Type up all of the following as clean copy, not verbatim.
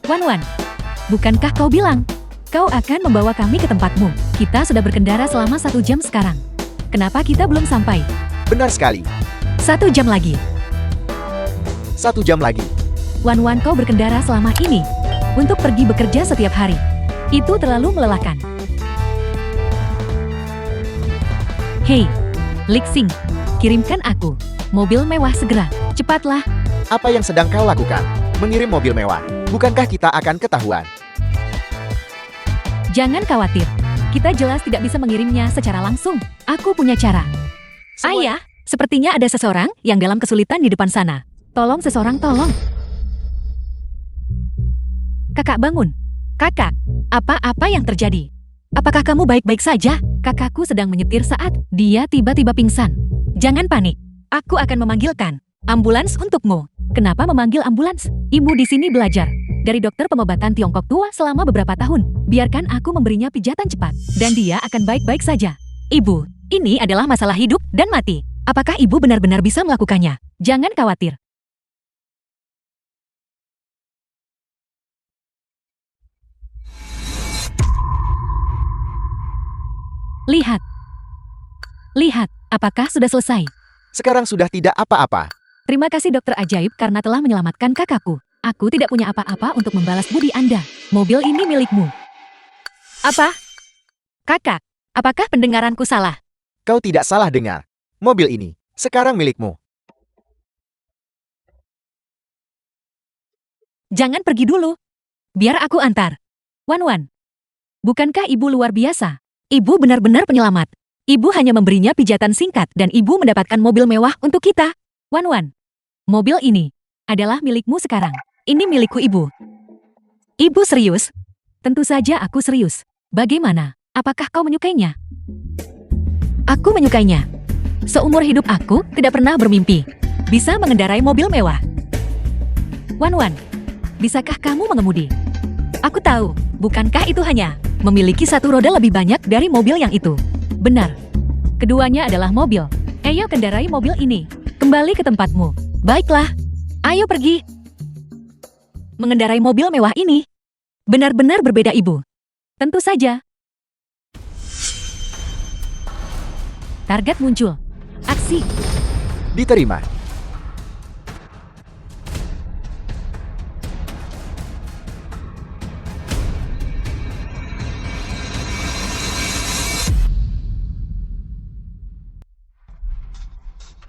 Wan, bukankah kau bilang kau akan membawa kami ke tempatmu? Kita sudah berkendara selama 1 jam sekarang. Kenapa kita belum sampai? Benar sekali. 1 jam lagi. 1 jam lagi. Wan, kau berkendara selama ini untuk pergi bekerja setiap hari. Itu terlalu melelahkan. Hei, Lixing, kirimkan aku mobil mewah segera. Cepatlah. Apa yang sedang kau lakukan? Mengirim mobil mewah. Bukankah kita akan ketahuan? Jangan khawatir. Kita jelas tidak bisa mengirimnya secara langsung. Aku punya cara. Ayah, sepertinya ada seseorang yang dalam kesulitan di depan sana. Tolong seseorang, tolong. Kakak bangun. Kakak, apa yang terjadi? Apakah kamu baik-baik saja? Kakakku sedang menyetir saat dia tiba-tiba pingsan. Jangan panik. Aku akan memanggilkan ambulans untukmu. Kenapa memanggil ambulans? Ibu di sini belajar dari dokter pengobatan Tiongkok tua selama beberapa tahun. Biarkan aku memberinya pijatan cepat, dan dia akan baik-baik saja. Ibu, ini adalah masalah hidup dan mati. Apakah ibu benar-benar bisa melakukannya? Jangan khawatir. Lihat, apakah sudah selesai? Sekarang sudah tidak apa-apa. Terima kasih dokter ajaib karena telah menyelamatkan kakakku. Aku tidak punya apa-apa untuk membalas budi Anda. Mobil ini milikmu. Apa? Kakak, apakah pendengaranku salah? Kau tidak salah dengar. Mobil ini sekarang milikmu. Jangan pergi dulu. Biar aku antar. Wan, bukankah ibu luar biasa? Ibu benar-benar penyelamat. Ibu hanya memberinya pijatan singkat dan ibu mendapatkan mobil mewah untuk kita. Wan, mobil ini adalah milikmu sekarang. Ini milikku ibu. Ibu serius? Tentu saja aku serius. Bagaimana? Apakah kau menyukainya? Aku menyukainya. Seumur hidup aku tidak pernah bermimpi bisa mengendarai mobil mewah. Wan, bisakah kamu mengemudi? Aku tahu, bukankah itu hanya memiliki satu roda lebih banyak dari mobil yang itu? Benar. Keduanya adalah mobil. Ayo kendarai mobil ini. Kembali ke tempatmu. Baiklah. Ayo pergi. Mengendarai mobil mewah ini benar-benar berbeda, Ibu. Tentu saja. Target muncul. Aksi. Diterima.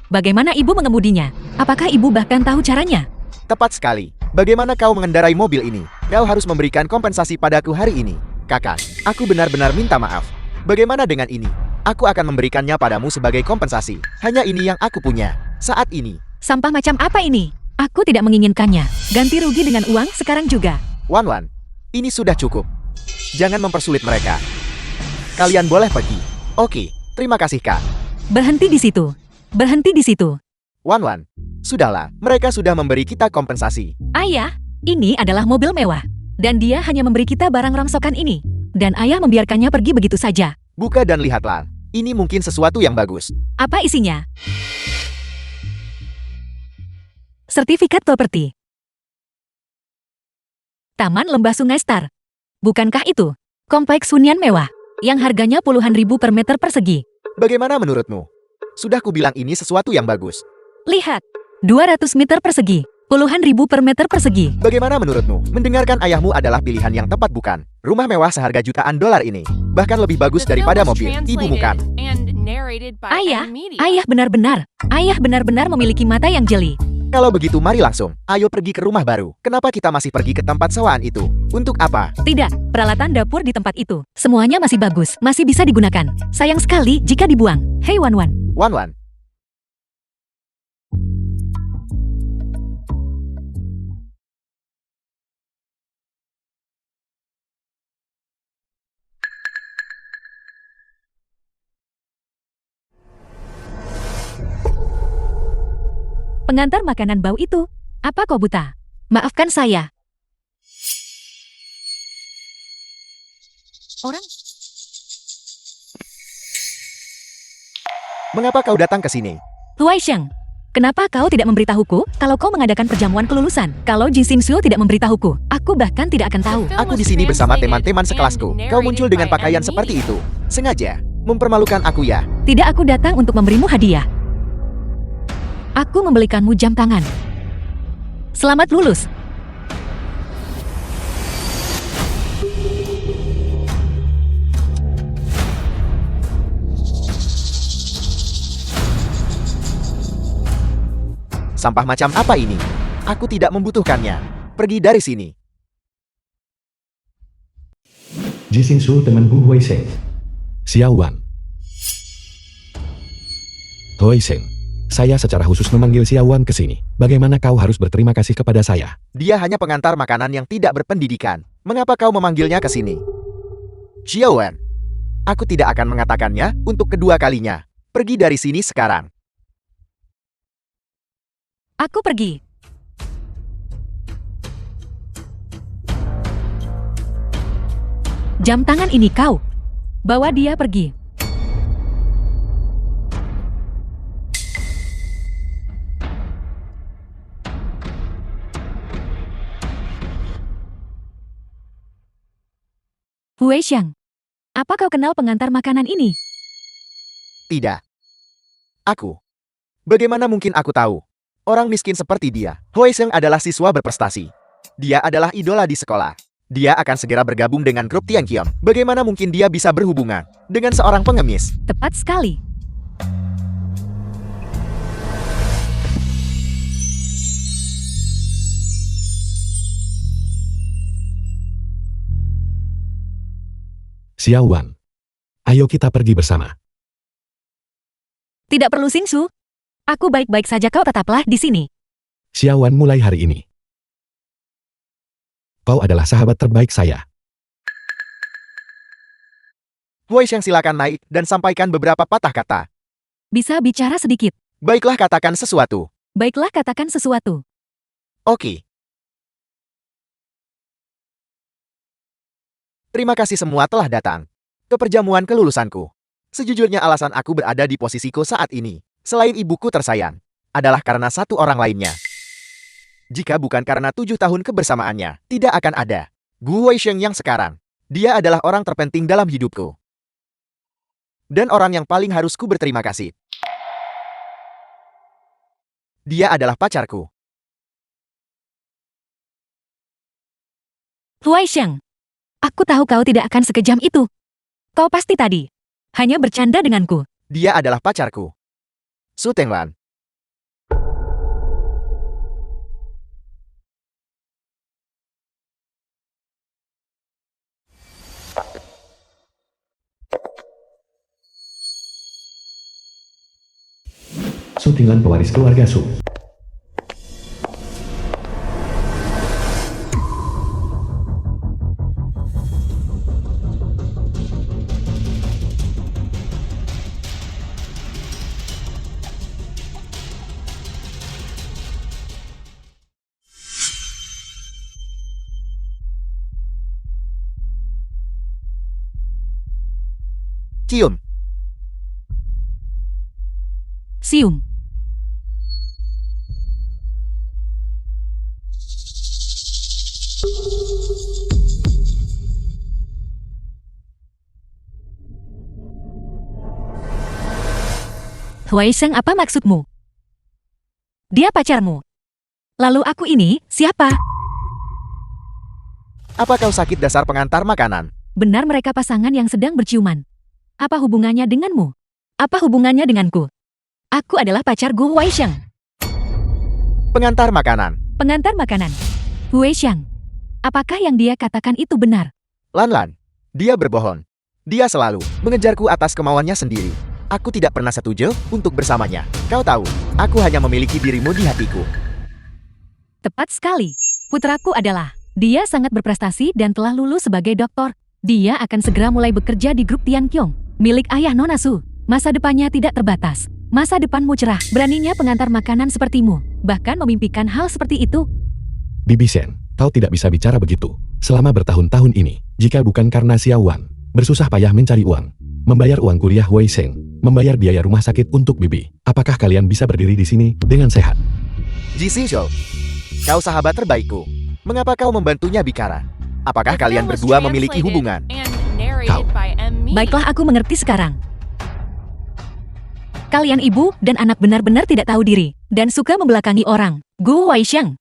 Bagaimana ibu mengemudinya? Apakah ibu bahkan tahu caranya? Tepat sekali. Bagaimana kau mengendarai mobil ini? Kau harus memberikan kompensasi padaku hari ini. Kakak, aku benar-benar minta maaf. Bagaimana dengan ini? Aku akan memberikannya padamu sebagai kompensasi. Hanya ini yang aku punya saat ini. Sampah macam apa ini? Aku tidak menginginkannya. Ganti rugi dengan uang sekarang juga. Wan, ini sudah cukup. Jangan mempersulit mereka. Kalian boleh pergi. Oke, terima kasih Kak. Berhenti di situ. Berhenti di situ. Wan, sudahlah. Mereka sudah memberi kita kompensasi. Ayah, ini adalah mobil mewah. Dan dia hanya memberi kita barang rongsokan ini. Dan ayah membiarkannya pergi begitu saja. Buka dan lihatlah. Ini mungkin sesuatu yang bagus. Apa isinya? Sertifikat properti. Taman Lembah Sungai Star. Bukankah itu kompleks hunian mewah yang harganya puluhan ribu per meter persegi? Bagaimana menurutmu? Sudah kubilang ini sesuatu yang bagus. Lihat, 200 meter persegi, puluhan ribu per meter persegi. Bagaimana menurutmu? Mendengarkan ayahmu adalah pilihan yang tepat bukan? Rumah mewah seharga jutaan dolar ini. Bahkan lebih bagus daripada mobil. Ibumu kan? Ayah benar-benar memiliki mata yang jeli. Kalau begitu mari langsung. Ayo pergi ke rumah baru. Kenapa kita masih pergi ke tempat sewaan itu? Untuk apa? Tidak, peralatan dapur di tempat itu. Semuanya masih bagus, masih bisa digunakan. Sayang sekali jika dibuang. Hei Wan. Wan. Pengantar makanan bau itu. Apa kau buta? Maafkan saya. Orang? Mengapa kau datang ke sini? Huai Sheng, Kenapa kau tidak memberitahuku kalau kau mengadakan perjamuan kelulusan? Kalau Ji Xingsu tidak memberitahuku, aku bahkan tidak akan tahu. Aku di sini bersama teman-teman sekelasku. Kau muncul dengan pakaian seperti itu. Sengaja mempermalukan aku ya. Tidak, aku datang untuk memberimu hadiah. Aku membelikanmu jam tangan. Selamat lulus. Sampah macam apa ini? Aku tidak membutuhkannya. Pergi dari sini. Ji Xingsu teman Gu Huaisheng. Xiao Wan. Huaisheng, saya secara khusus memanggil Xiao Wan ke sini. Bagaimana kau harus berterima kasih kepada saya? Dia hanya pengantar makanan yang tidak berpendidikan. Mengapa kau memanggilnya ke sini? Xiao Wan, aku tidak akan mengatakannya untuk kedua kalinya. Pergi dari sini sekarang. Aku pergi. Jam tangan ini kau. Bawa dia pergi. Huaisheng, apa kau kenal pengantar makanan ini? Tidak. Aku. Bagaimana mungkin aku tahu? Orang miskin seperti dia. Huaisheng adalah siswa berprestasi. Dia adalah idola di sekolah. Dia akan segera bergabung dengan grup Tianqiong. Bagaimana mungkin dia bisa berhubungan dengan seorang pengemis? Tepat sekali. Xiao Wan, ayo kita pergi bersama. Tidak perlu Xingsu. Aku baik-baik saja, kau tetaplah di sini. Xiao Wan, mulai hari ini kau adalah sahabat terbaik saya. Huaisheng, silakan naik dan sampaikan beberapa patah kata. Bisa bicara sedikit. Baiklah, katakan sesuatu. Baiklah, katakan sesuatu. Oke. Terima kasih semua telah datang ke perjamuan kelulusanku. Sejujurnya alasan aku berada di posisiku saat ini, selain ibuku tersayang, adalah karena satu orang lainnya. Jika bukan karena 7 tahun kebersamaannya, tidak akan ada Gu Huaisheng yang sekarang. Dia adalah orang terpenting dalam hidupku. Dan orang yang paling harus ku berterima kasih. Dia adalah pacarku. Huaisheng, aku tahu kau tidak akan sekejam itu. Kau pasti tadi hanya bercanda denganku. Dia adalah pacarku. Su Tenglan. Su Tinglan, pewaris keluarga Su. Cium. Sium. Huaisheng, apa maksudmu? Dia pacarmu. Lalu aku ini, siapa? Apa kau sakit dasar pengantar makanan? Benar, mereka pasangan yang sedang berciuman. Apa hubungannya denganmu? Apa hubungannya denganku? Aku adalah pacar Gu Huaisheng. Pengantar makanan. Pengantar makanan. Huaisheng, apakah yang dia katakan itu benar? Lan, dia berbohong. Dia selalu mengejarku atas kemauannya sendiri. Aku tidak pernah setuju untuk bersamanya. Kau tahu, aku hanya memiliki dirimu di hatiku. Tepat sekali. Putraku adalah. Dia sangat berprestasi dan telah lulus sebagai doktor. Dia akan segera mulai bekerja di grup Tianqiong, milik ayah Nona Su. Masa depannya tidak terbatas. Masa depanmu cerah. Beraninya pengantar makanan sepertimu, bahkan memimpikan hal seperti itu. Bibi Shen, kau tidak bisa bicara begitu. Selama bertahun-tahun ini, jika bukan karena Xiao Wan bersusah payah mencari uang, membayar uang kuliah Huaisheng, membayar biaya rumah sakit untuk Bibi. Apakah kalian bisa berdiri di sini dengan sehat? Jising Su, kau sahabat terbaikku. Mengapa kau membantunya bicara? Apakah kalian berdua memiliki hubungan? Kau. Baiklah, aku mengerti sekarang. Kalian ibu dan anak benar-benar tidak tahu diri dan suka membelakangi orang. Gu Weisheng.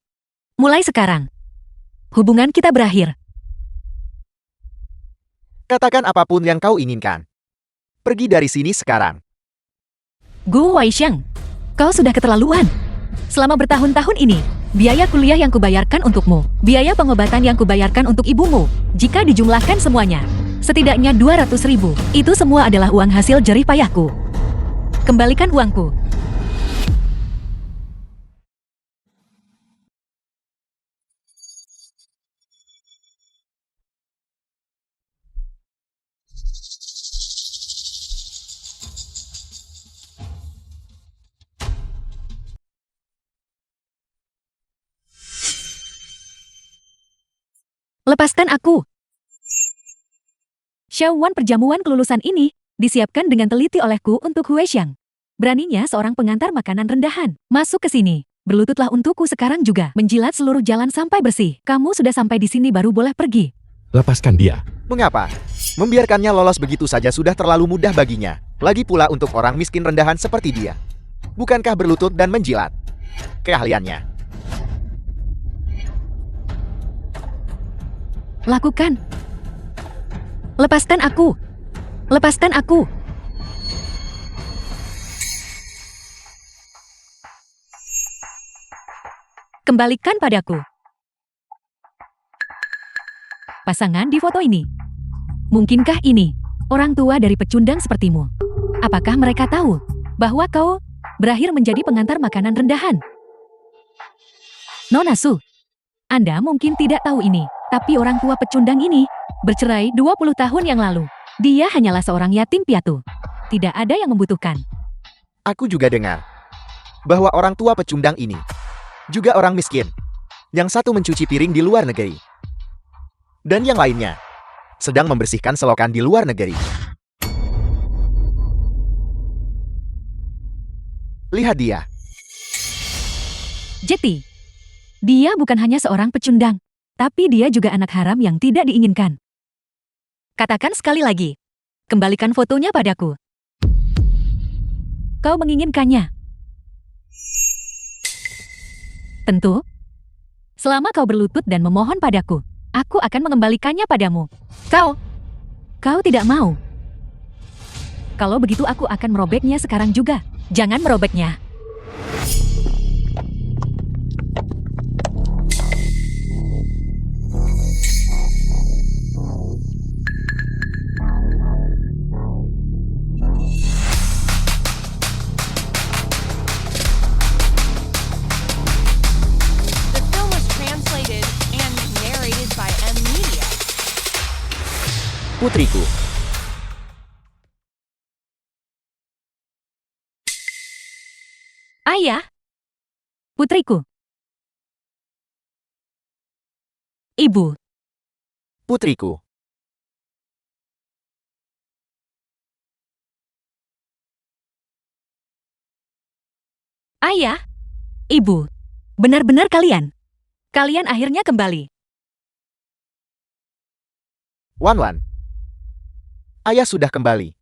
Mulai sekarang, hubungan kita berakhir. Katakan apapun yang kau inginkan. Pergi dari sini sekarang. Gu Weisheng, kau sudah keterlaluan. Selama bertahun-tahun ini, biaya kuliah yang kubayarkan untukmu, biaya pengobatan yang kubayarkan untuk ibumu, jika dijumlahkan semuanya, setidaknya 200.000. Itu semua adalah uang hasil jerih payahku. Kembalikan uangku. Lepaskan aku. Xiaowan, perjamuan kelulusan ini disiapkan dengan teliti olehku untuk Huexiang. Beraninya seorang pengantar makanan rendahan masuk ke sini. Berlututlah untukku sekarang juga. Menjilat seluruh jalan sampai bersih. Kamu sudah sampai di sini baru boleh pergi. Lepaskan dia. Mengapa? Membiarkannya lolos begitu saja sudah terlalu mudah baginya. Lagi pula untuk orang miskin rendahan seperti dia. Bukankah berlutut dan menjilat keahliannya? Lakukan. Lepaskan aku. Lepaskan aku. Kembalikan padaku. Pasangan di foto ini. Mungkinkah ini orang tua dari pecundang sepertimu? Apakah mereka tahu bahwa kau berakhir menjadi pengantar makanan rendahan? Nona Su, Anda mungkin tidak tahu ini, tapi orang tua pecundang ini bercerai 20 tahun yang lalu. Dia hanyalah seorang yatim piatu. Tidak ada yang membutuhkan. Aku juga dengar bahwa orang tua pecundang ini juga orang miskin. Yang satu mencuci piring di luar negeri. Dan yang lainnya sedang membersihkan selokan di luar negeri. Lihat dia. Jeti, dia bukan hanya seorang pecundang, tapi dia juga anak haram yang tidak diinginkan. Katakan sekali lagi, kembalikan fotonya padaku. Kau menginginkannya? Tentu. Selama kau berlutut dan memohon padaku, aku akan mengembalikannya padamu. Kau tidak mau. Kalau begitu aku akan merobeknya sekarang juga. Jangan merobeknya. The film was translated and narrated by M Media. Putriku. Ayah. Putriku. Ibu. Putriku. Ayah. Ibu. Benar-benar kalian. Kalian akhirnya kembali. Wan Wan. Ayah sudah kembali.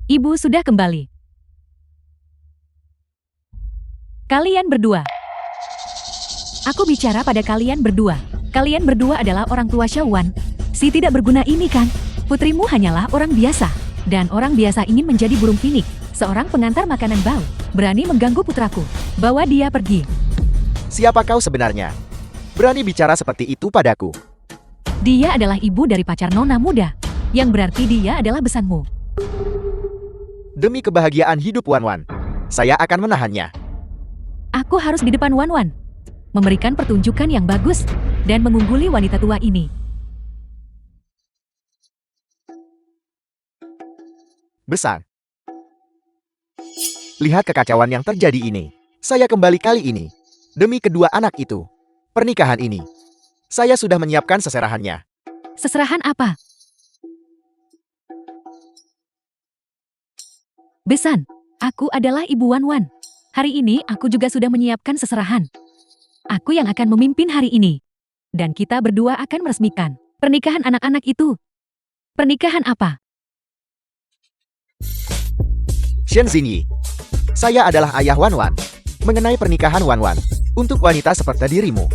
Ibu sudah kembali. Kalian berdua. Aku bicara pada kalian berdua. Kalian berdua adalah orang tua Xiaowan. Si tidak berguna ini kan? Putrimu hanyalah orang biasa. Dan orang biasa ingin menjadi burung finik. Seorang pengantar makanan bau. Berani mengganggu putraku. Bawa dia pergi. Siapa kau sebenarnya? Berani bicara seperti itu padaku. Dia adalah ibu dari pacar nona muda. Yang berarti dia adalah besanmu. Demi kebahagiaan hidup Wan Wan, saya akan menahannya. Aku harus di depan Wan Wan. Memberikan pertunjukan yang bagus. Dan mengungguli wanita tua ini. Besar. Lihat kekacauan yang terjadi ini. Saya kembali kali ini. Demi kedua anak itu. Pernikahan ini. Saya sudah menyiapkan seserahannya. Seserahan apa? Besan, aku adalah Ibu Wan Wan. Hari ini aku juga sudah menyiapkan seserahan. Aku yang akan memimpin hari ini. Dan kita berdua akan meresmikan pernikahan anak-anak itu. Pernikahan apa? Shen Xinyi. Saya adalah ayah Wan Wan. Mengenai pernikahan Wan Wan. Untuk wanita seperti dirimu.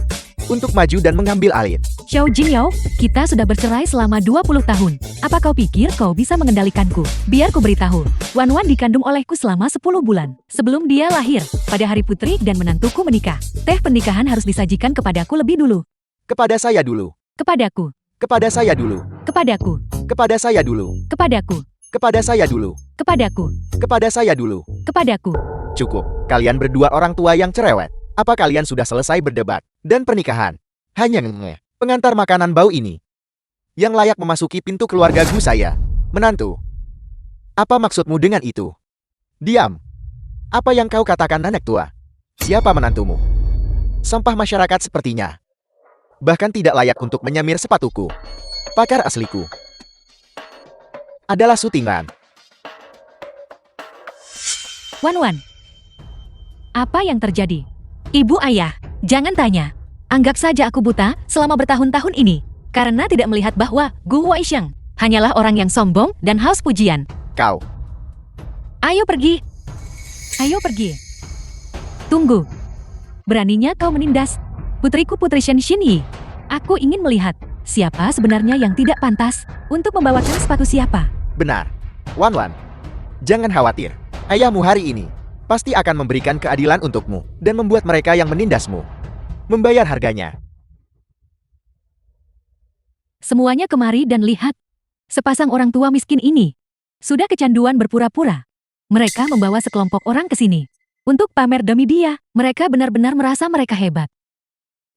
Untuk maju dan mengambil alih. Xiao Jingyao, kita sudah bercerai selama 20 tahun. Apa kau pikir kau bisa mengendalikanku? Biar ku beritahu, Wan Wan dikandung olehku selama 10 bulan. Sebelum dia lahir, pada hari putri dan menantuku menikah. Teh pernikahan harus disajikan kepadaku lebih dulu. Kepada saya dulu. Kepadaku. Kepada saya dulu. Kepadaku. Kepada saya dulu. Kepadaku. Kepada saya dulu. Kepadaku. Kepada saya dulu. Kepadaku. Cukup. Kalian berdua orang tua yang cerewet. Apa kalian sudah selesai berdebat dan pernikahan? Hanya pengantar makanan bau ini yang layak memasuki pintu keluarga gu saya. Menantu. Apa maksudmu dengan itu? Diam. Apa yang kau katakan, anak tua? Siapa menantumu? Sampah masyarakat sepertinya. Bahkan tidak layak untuk menyamir sepatuku. Pakar asliku adalah Sutingan. Wan Wan. Apa yang terjadi? Ibu ayah, jangan tanya. Anggap saja aku buta selama bertahun-tahun ini. Karena tidak melihat bahwa Gu Weisheng hanyalah orang yang sombong dan haus pujian. Kau. Ayo pergi. Ayo pergi. Tunggu. Beraninya kau menindas putriku Putri Shen Xinyi. Aku ingin melihat siapa sebenarnya yang tidak pantas untuk membawakan sepatu siapa. Benar. Wan Wan. Jangan khawatir. Ayahmu hari ini pasti akan memberikan keadilan untukmu dan membuat mereka yang menindasmu membayar harganya. Semuanya kemari dan lihat. Sepasang orang tua miskin ini sudah kecanduan berpura-pura. Mereka membawa sekelompok orang ke sini untuk pamer demi dia. Mereka benar-benar merasa mereka hebat.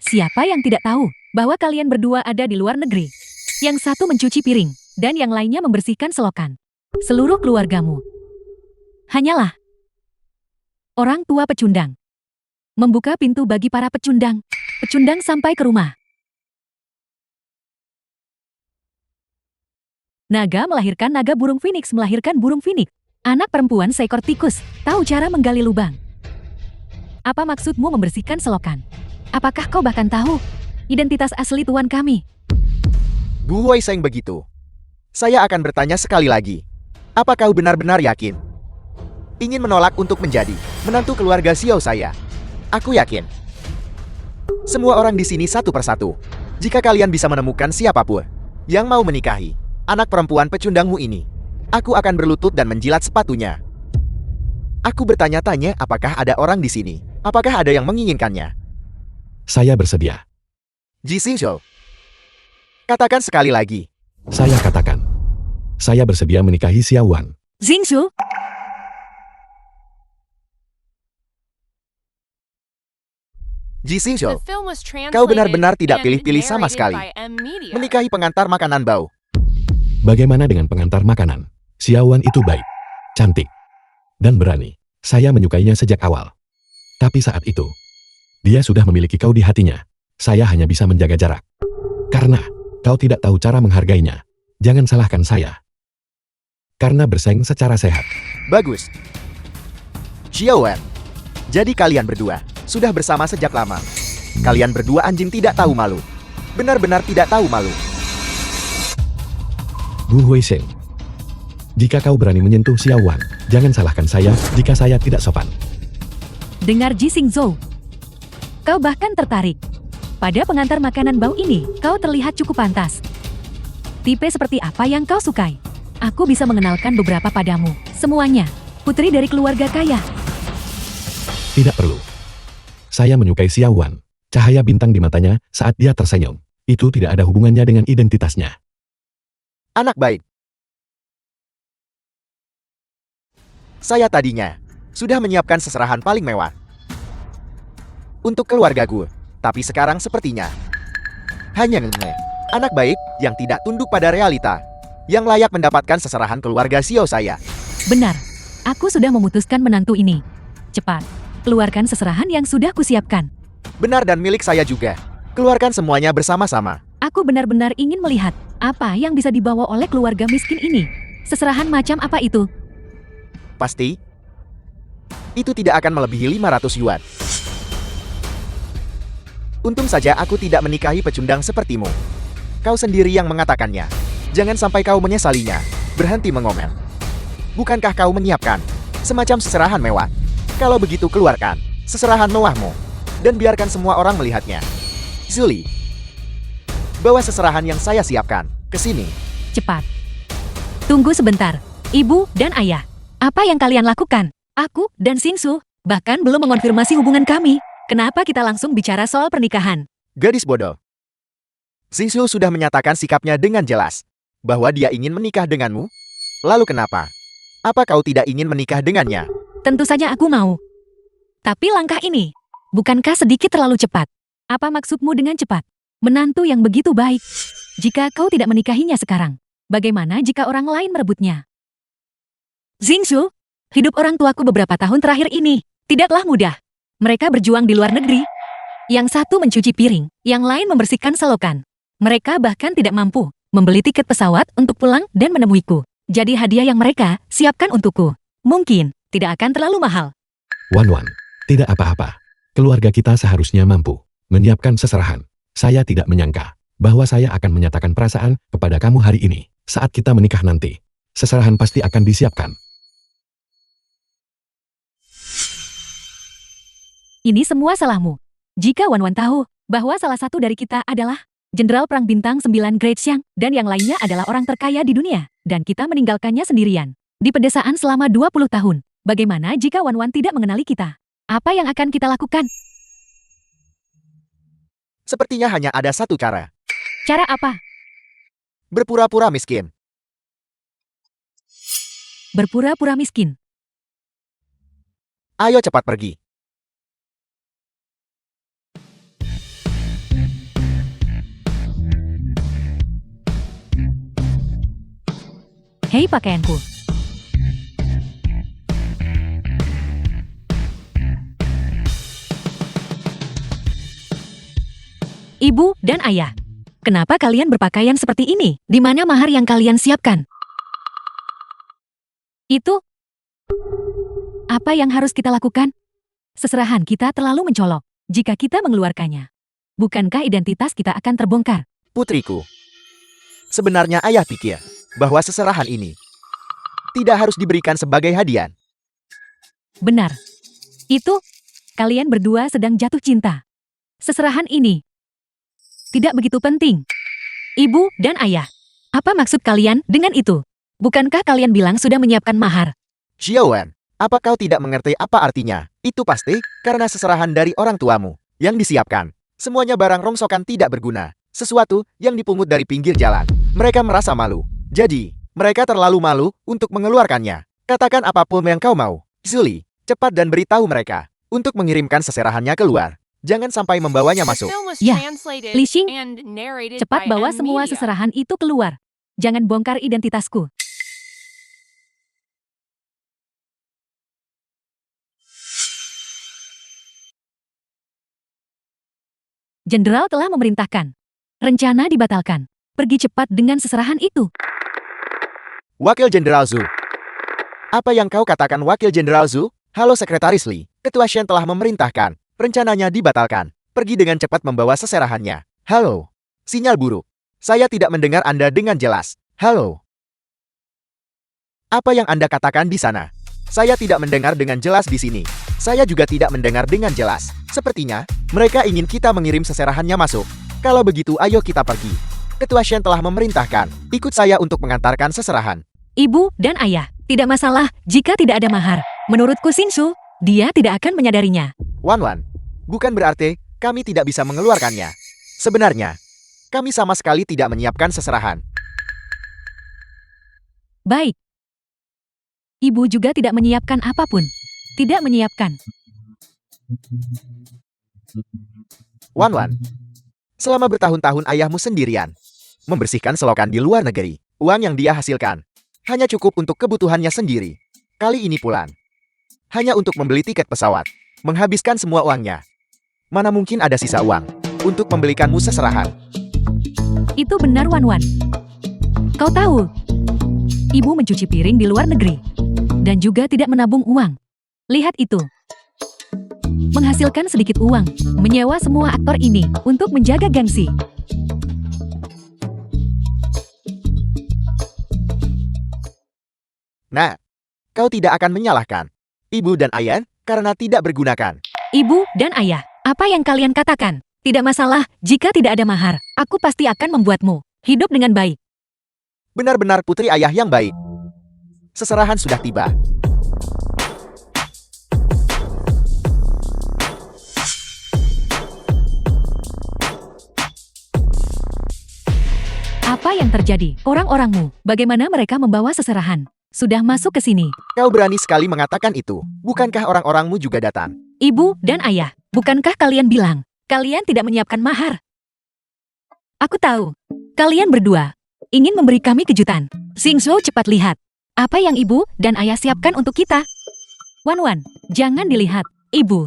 Siapa yang tidak tahu bahwa kalian berdua ada di luar negeri? Yang satu mencuci piring dan yang lainnya membersihkan selokan. Seluruh keluargamu hanyalah orang tua pecundang. Membuka pintu bagi para pecundang. Pecundang sampai ke rumah. Naga melahirkan naga, burung phoenix melahirkan burung phoenix. Anak perempuan seekor tikus, tahu cara menggali lubang. Apa maksudmu membersihkan selokan? Apakah kau bahkan tahu identitas asli tuan kami? Gu Weisheng begitu. Saya akan bertanya sekali lagi. Apa kau benar-benar yakin ingin menolak untuk menjadi menantu keluarga Xiao saya? Aku yakin. Semua orang di sini satu persatu. Jika kalian bisa menemukan siapapun yang mau menikahi anak perempuan pecundangmu ini, aku akan berlutut dan menjilat sepatunya. Aku bertanya-tanya, apakah ada orang di sini? Apakah ada yang menginginkannya? Saya bersedia. Ji Xingqiu. Katakan sekali lagi. Saya katakan. Saya bersedia menikahi Xiao Wan. Xingqiu. Ji Xingqiu. The film was translated Kau benar-benar tidak and pilih-pilih sama narrated sekali. by M Media. Menikahi pengantar makanan bau. Bagaimana dengan pengantar makanan? Xiao Wan itu baik, cantik, dan berani. Saya menyukainya sejak awal. Tapi saat itu, dia sudah memiliki kau di hatinya. Saya hanya bisa menjaga jarak. Karena kau tidak tahu cara menghargainya. Jangan salahkan saya. Karena bersaing secara sehat. Bagus. Xiao Wan. Jadi kalian berdua sudah bersama sejak lama. Kalian berdua anjing tidak tahu malu. Benar-benar tidak tahu malu. Gu Weisheng. Jika kau berani menyentuh Xiao Wan, jangan salahkan saya jika saya tidak sopan. Dengar Ji Xingzhou. Kau bahkan tertarik. Pada pengantar makanan bau ini, kau terlihat cukup pantas. Tipe seperti apa yang kau sukai? Aku bisa mengenalkan beberapa padamu. Semuanya. Putri dari keluarga kaya. Tidak perlu. Saya menyukai Xiao Wan. Cahaya bintang di matanya saat dia tersenyum. Itu tidak ada hubungannya dengan identitasnya. Anak baik. Saya tadinya sudah menyiapkan seserahan paling mewah untuk keluargaku. Tapi sekarang sepertinya hanya anak baik yang tidak tunduk pada realita yang layak mendapatkan seserahan keluarga Xiao saya. Benar. Aku sudah memutuskan menantu ini. Cepat. Keluarkan seserahan yang sudah kusiapkan. Benar, dan milik saya juga. Keluarkan semuanya bersama-sama. Aku benar-benar ingin melihat apa yang bisa dibawa oleh keluarga miskin ini. Seserahan macam apa itu? Pasti? Itu tidak akan melebihi 500 yuan. Untung saja aku tidak menikahi pecundang sepertimu. Kau sendiri yang mengatakannya. Jangan sampai kau menyesalinya. Berhenti mengomel. Bukankah kau menyiapkan semacam seserahan mewah? Kalau begitu keluarkan seserahan mewahmu dan biarkan semua orang melihatnya. Zuli, bawa seserahan yang saya siapkan ke sini. Cepat. Tunggu sebentar. Ibu dan ayah. Apa yang kalian lakukan? Aku dan Xingsu bahkan belum mengonfirmasi hubungan kami. Kenapa kita langsung bicara soal pernikahan? Gadis bodoh. Xingsu sudah menyatakan sikapnya dengan jelas bahwa dia ingin menikah denganmu. Lalu kenapa? Apa kau tidak ingin menikah dengannya? Tentu saja aku mau. Tapi langkah ini, bukankah sedikit terlalu cepat? Apa maksudmu dengan cepat? Menantu yang begitu baik. Jika kau tidak menikahinya sekarang, bagaimana jika orang lain merebutnya? Xingsu, hidup orang tuaku beberapa tahun terakhir ini tidaklah mudah. Mereka berjuang di luar negeri. Yang satu mencuci piring, yang lain membersihkan selokan. Mereka bahkan tidak mampu membeli tiket pesawat untuk pulang dan menemuiku. Jadi hadiah yang mereka siapkan untukku mungkin tidak akan terlalu mahal. Wan, tidak apa-apa. Keluarga kita seharusnya mampu menyiapkan seserahan. Saya tidak menyangka bahwa saya akan menyatakan perasaan kepada kamu hari ini. Saat kita menikah nanti, seserahan pasti akan disiapkan. Ini semua salahmu. Jika Wan tahu bahwa salah satu dari kita adalah Jenderal Perang Bintang 9 Great Xiang dan yang lainnya adalah orang terkaya di dunia, dan kita meninggalkannya sendirian di pedesaan selama 20 tahun. Bagaimana jika Wan tidak mengenali kita? Apa yang akan kita lakukan? Sepertinya hanya ada satu cara. Cara apa? Berpura-pura miskin. Berpura-pura miskin. Ayo cepat pergi. Hei pakaianku. Ibu dan ayah, kenapa kalian berpakaian seperti ini? Di mana mahar yang kalian siapkan? Itu apa yang harus kita lakukan? Seserahan kita terlalu mencolok jika kita mengeluarkannya. Bukankah identitas kita akan terbongkar? Putriku, sebenarnya ayah pikir bahwa seserahan ini tidak harus diberikan sebagai hadiah. Benar. Itu, kalian berdua sedang jatuh cinta. Seserahan ini tidak begitu penting. Ibu dan ayah, apa maksud kalian dengan itu? Bukankah kalian bilang sudah menyiapkan mahar? Xiaowan, apa kau tidak mengerti apa artinya? Itu pasti karena seserahan dari orang tuamu yang disiapkan. Semuanya barang rongsokan tidak berguna. Sesuatu yang dipungut dari pinggir jalan. Mereka merasa malu. Jadi, mereka terlalu malu untuk mengeluarkannya. Katakan apapun yang kau mau. Zuli, cepat dan beritahu mereka untuk mengirimkan seserahannya keluar. Jangan sampai membawanya masuk. Ya, Li Li Xing, cepat bawa semua seserahan itu keluar. Jangan bongkar identitasku. Jenderal telah memerintahkan. Rencana dibatalkan. Pergi cepat dengan seserahan itu. Wakil Jenderal Zhu. Apa yang kau katakan Wakil Jenderal Zhu? Halo Sekretaris Li. Ketua Shen telah memerintahkan. Rencananya dibatalkan. Pergi dengan cepat membawa seserahannya. Halo. Sinyal buruk. Saya tidak mendengar Anda dengan jelas. Halo. Apa yang Anda katakan di sana? Saya tidak mendengar dengan jelas di sini. Saya juga tidak mendengar dengan jelas. Sepertinya, mereka ingin kita mengirim seserahannya masuk. Kalau begitu ayo kita pergi. Ketua Shen telah memerintahkan. Ikut saya untuk mengantarkan seserahan. Ibu dan ayah, tidak masalah jika tidak ada mahar. Menurutku Xingsu, dia tidak akan menyadarinya. Wan, bukan berarti kami tidak bisa mengeluarkannya. Sebenarnya, kami sama sekali tidak menyiapkan seserahan. Baik. Ibu juga tidak menyiapkan apapun. Tidak menyiapkan. Wan, selama bertahun-tahun ayahmu sendirian membersihkan selokan di luar negeri. Uang yang dia hasilkan hanya cukup untuk kebutuhannya sendiri. Kali ini pulang hanya untuk membeli tiket pesawat. Menghabiskan semua uangnya. Mana mungkin ada sisa uang untuk membelikanmu seserahan. Itu benar Wan. Kau tahu, ibu mencuci piring di luar negeri. dan juga tidak menabung uang. Lihat itu. Menghasilkan sedikit uang, menyewa semua aktor ini untuk menjaga gengsi. Nah, kau tidak akan menyalahkan ibu dan ayah karena tidak bergunakan. Ibu dan ayah, apa yang kalian katakan? Tidak masalah, jika tidak ada mahar, aku pasti akan membuatmu hidup dengan baik. Benar-benar putri ayah yang baik. Seserahan sudah tiba. Apa yang terjadi? Orang-orangmu, bagaimana mereka membawa seserahan? Sudah masuk ke sini. Kau berani sekali mengatakan itu. Bukankah orang-orangmu juga datang? Ibu dan ayah, bukankah kalian bilang kalian tidak menyiapkan mahar? Aku tahu, kalian berdua ingin memberi kami kejutan. Xingzhou, cepat lihat. Apa yang ibu dan ayah siapkan untuk kita? Wan, jangan dilihat. Ibu,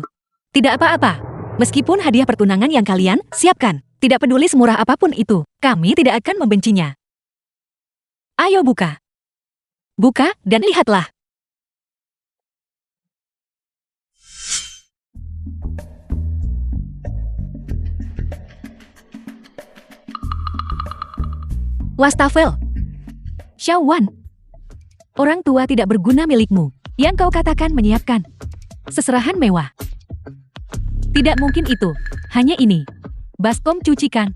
tidak apa-apa. Meskipun hadiah pertunangan yang kalian siapkan, tidak peduli semurah apapun itu, kami tidak akan membencinya. Ayo buka. Buka dan lihatlah. Wastafel. Xiaowan. Orang tua tidak berguna milikmu, yang kau katakan menyiapkan. Seserahan mewah. Tidak mungkin itu, hanya ini. Baskom cucikan.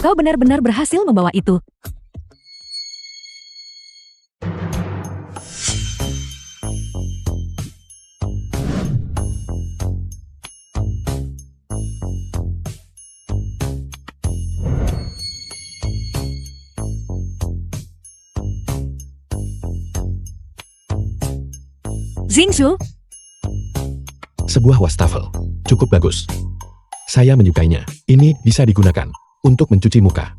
Kau benar-benar berhasil membawa itu. Xingzhou, Sebuah wastafel. Cukup bagus. Saya menyukainya. Ini bisa digunakan untuk mencuci muka.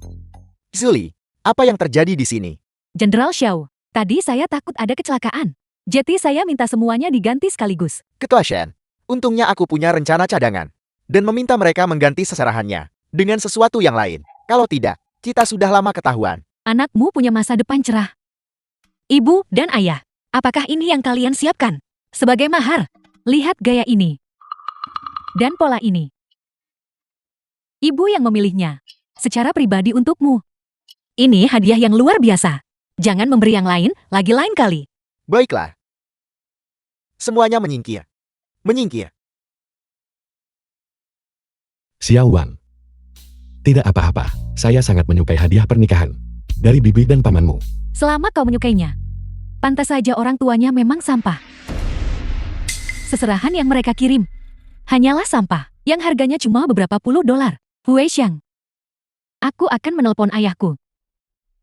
Zuli, apa yang terjadi di sini? Jenderal Xiao, tadi saya takut ada kecelakaan. Jadi saya minta semuanya diganti sekaligus. Ketua Shen, untungnya aku punya rencana cadangan. Dan meminta mereka mengganti seserahannya dengan sesuatu yang lain. Kalau tidak, kita sudah lama ketahuan. Anakmu punya masa depan cerah. Ibu dan ayah, apakah ini yang kalian siapkan? Sebagai mahar, lihat gaya ini. Dan pola ini. Ibu yang memilihnya. Secara pribadi untukmu. Ini hadiah yang luar biasa. Jangan memberi yang lain, lagi lain kali. Baiklah. Semuanya menyingkir. Menyingkir. Xiaowan. Tidak apa-apa. Saya sangat menyukai hadiah pernikahan. Dari bibi dan pamanmu. Selama kau menyukainya. Pantas saja orang tuanya memang sampah. Seserahan yang mereka kirim hanyalah sampah yang harganya cuma beberapa puluh dolar. Hui Xiang, aku akan menelpon ayahku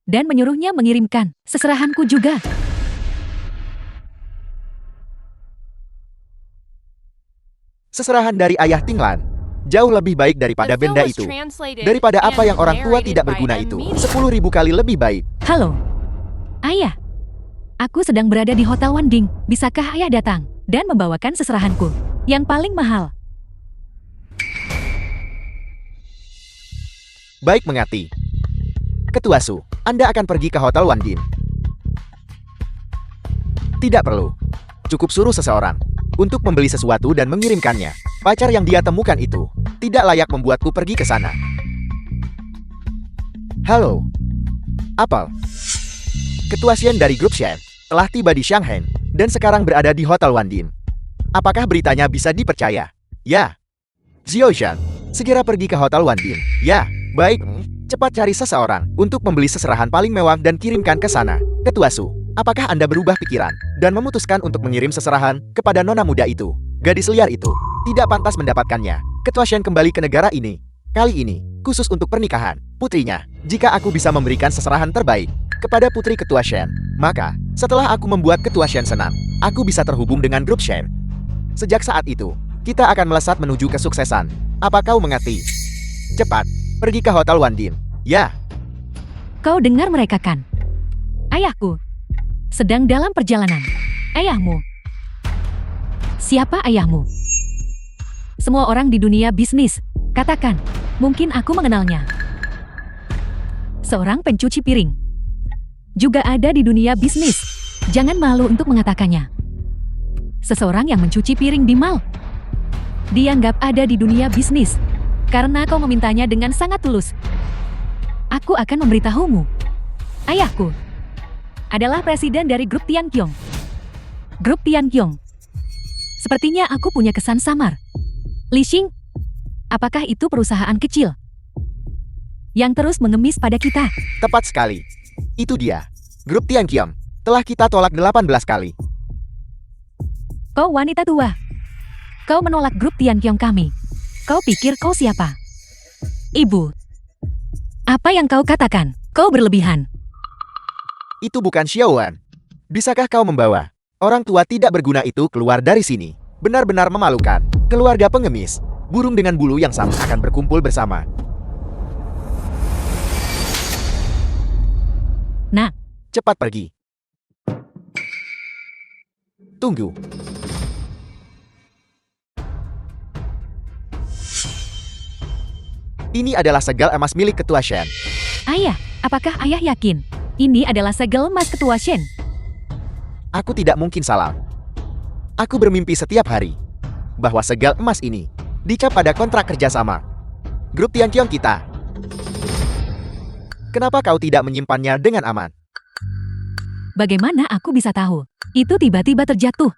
dan menyuruhnya mengirimkan seserahanku juga. Seserahan dari ayah Tinglan jauh lebih baik daripada The film benda was itu. translated Daripada apa and yang orang tua narrated tidak by berguna M itu. Media. 10.000 kali lebih baik. Halo, ayah. Aku sedang berada di Hotel Wanding. Bisakah ayah datang dan membawakan seserahanku yang paling mahal? Baik mengerti. Ketua Su, Anda akan pergi ke Hotel Wandin. Tidak perlu. Cukup suruh seseorang untuk membeli sesuatu dan mengirimkannya. Pacar yang dia temukan itu tidak layak membuatku pergi ke sana. Halo. Apel. Ketua Shen dari grup Shen telah tiba di Shanghai dan sekarang berada di Hotel Wandin. Apakah beritanya bisa dipercaya? Ya. Xiaoshan, segera pergi ke Hotel Wandin. Ya, baik. Cepat cari seseorang untuk membeli seserahan paling mewah dan kirimkan ke sana. Ketua Su, apakah Anda berubah pikiran dan memutuskan untuk mengirim seserahan kepada nona muda itu? Gadis liar itu tidak pantas mendapatkannya. Ketua Shen kembali ke negara ini. Kali ini, khusus untuk pernikahan putrinya. Jika aku bisa memberikan seserahan terbaik kepada putri Ketua Shen, maka setelah aku membuat Ketua Shen senang, aku bisa terhubung dengan grup Shen. Sejak saat itu, kita akan melesat menuju kesuksesan. Apa kau mengerti? Cepat, pergi ke Hotel Wandin. Ya. Kau dengar mereka kan? Ayahku sedang dalam perjalanan. Ayahmu. Siapa ayahmu? Semua orang di dunia bisnis. Katakan, mungkin aku mengenalnya. Seorang pencuci piring. Juga ada di dunia bisnis. Jangan malu untuk mengatakannya. Seseorang yang mencuci piring di mall dianggap ada di dunia bisnis karena kau memintanya dengan sangat tulus. Aku akan memberitahumu. Ayahku adalah presiden dari grup Tianqiong. Grup Tianqiong. Sepertinya aku punya kesan samar. Li Xing, apakah itu perusahaan kecil yang terus mengemis pada kita? Tepat sekali. Itu dia. Grup Tianqiong. Telah kita tolak 18 kali. Kau wanita tua. Kau menolak grup Tianqiong kami. Kau pikir kau siapa? Ibu. Apa yang kau katakan? Kau berlebihan. Itu bukan Xiaowan. Bisakah kau membawa orang tua tidak berguna itu keluar dari sini? Benar-benar memalukan. Keluarga pengemis. Burung dengan bulu yang sama akan berkumpul bersama. Nah, Cepat pergi. Tunggu. Ini adalah segel emas milik Ketua Shen. ayah, apakah ayah yakin ini adalah segel emas Ketua Shen? Aku tidak mungkin salah. Aku bermimpi setiap hari bahwa segel emas ini dicap pada kontrak kerjasama grup Tianqiong kita. Kenapa kau tidak menyimpannya dengan aman? Bagaimana aku bisa tahu? Itu tiba-tiba terjatuh.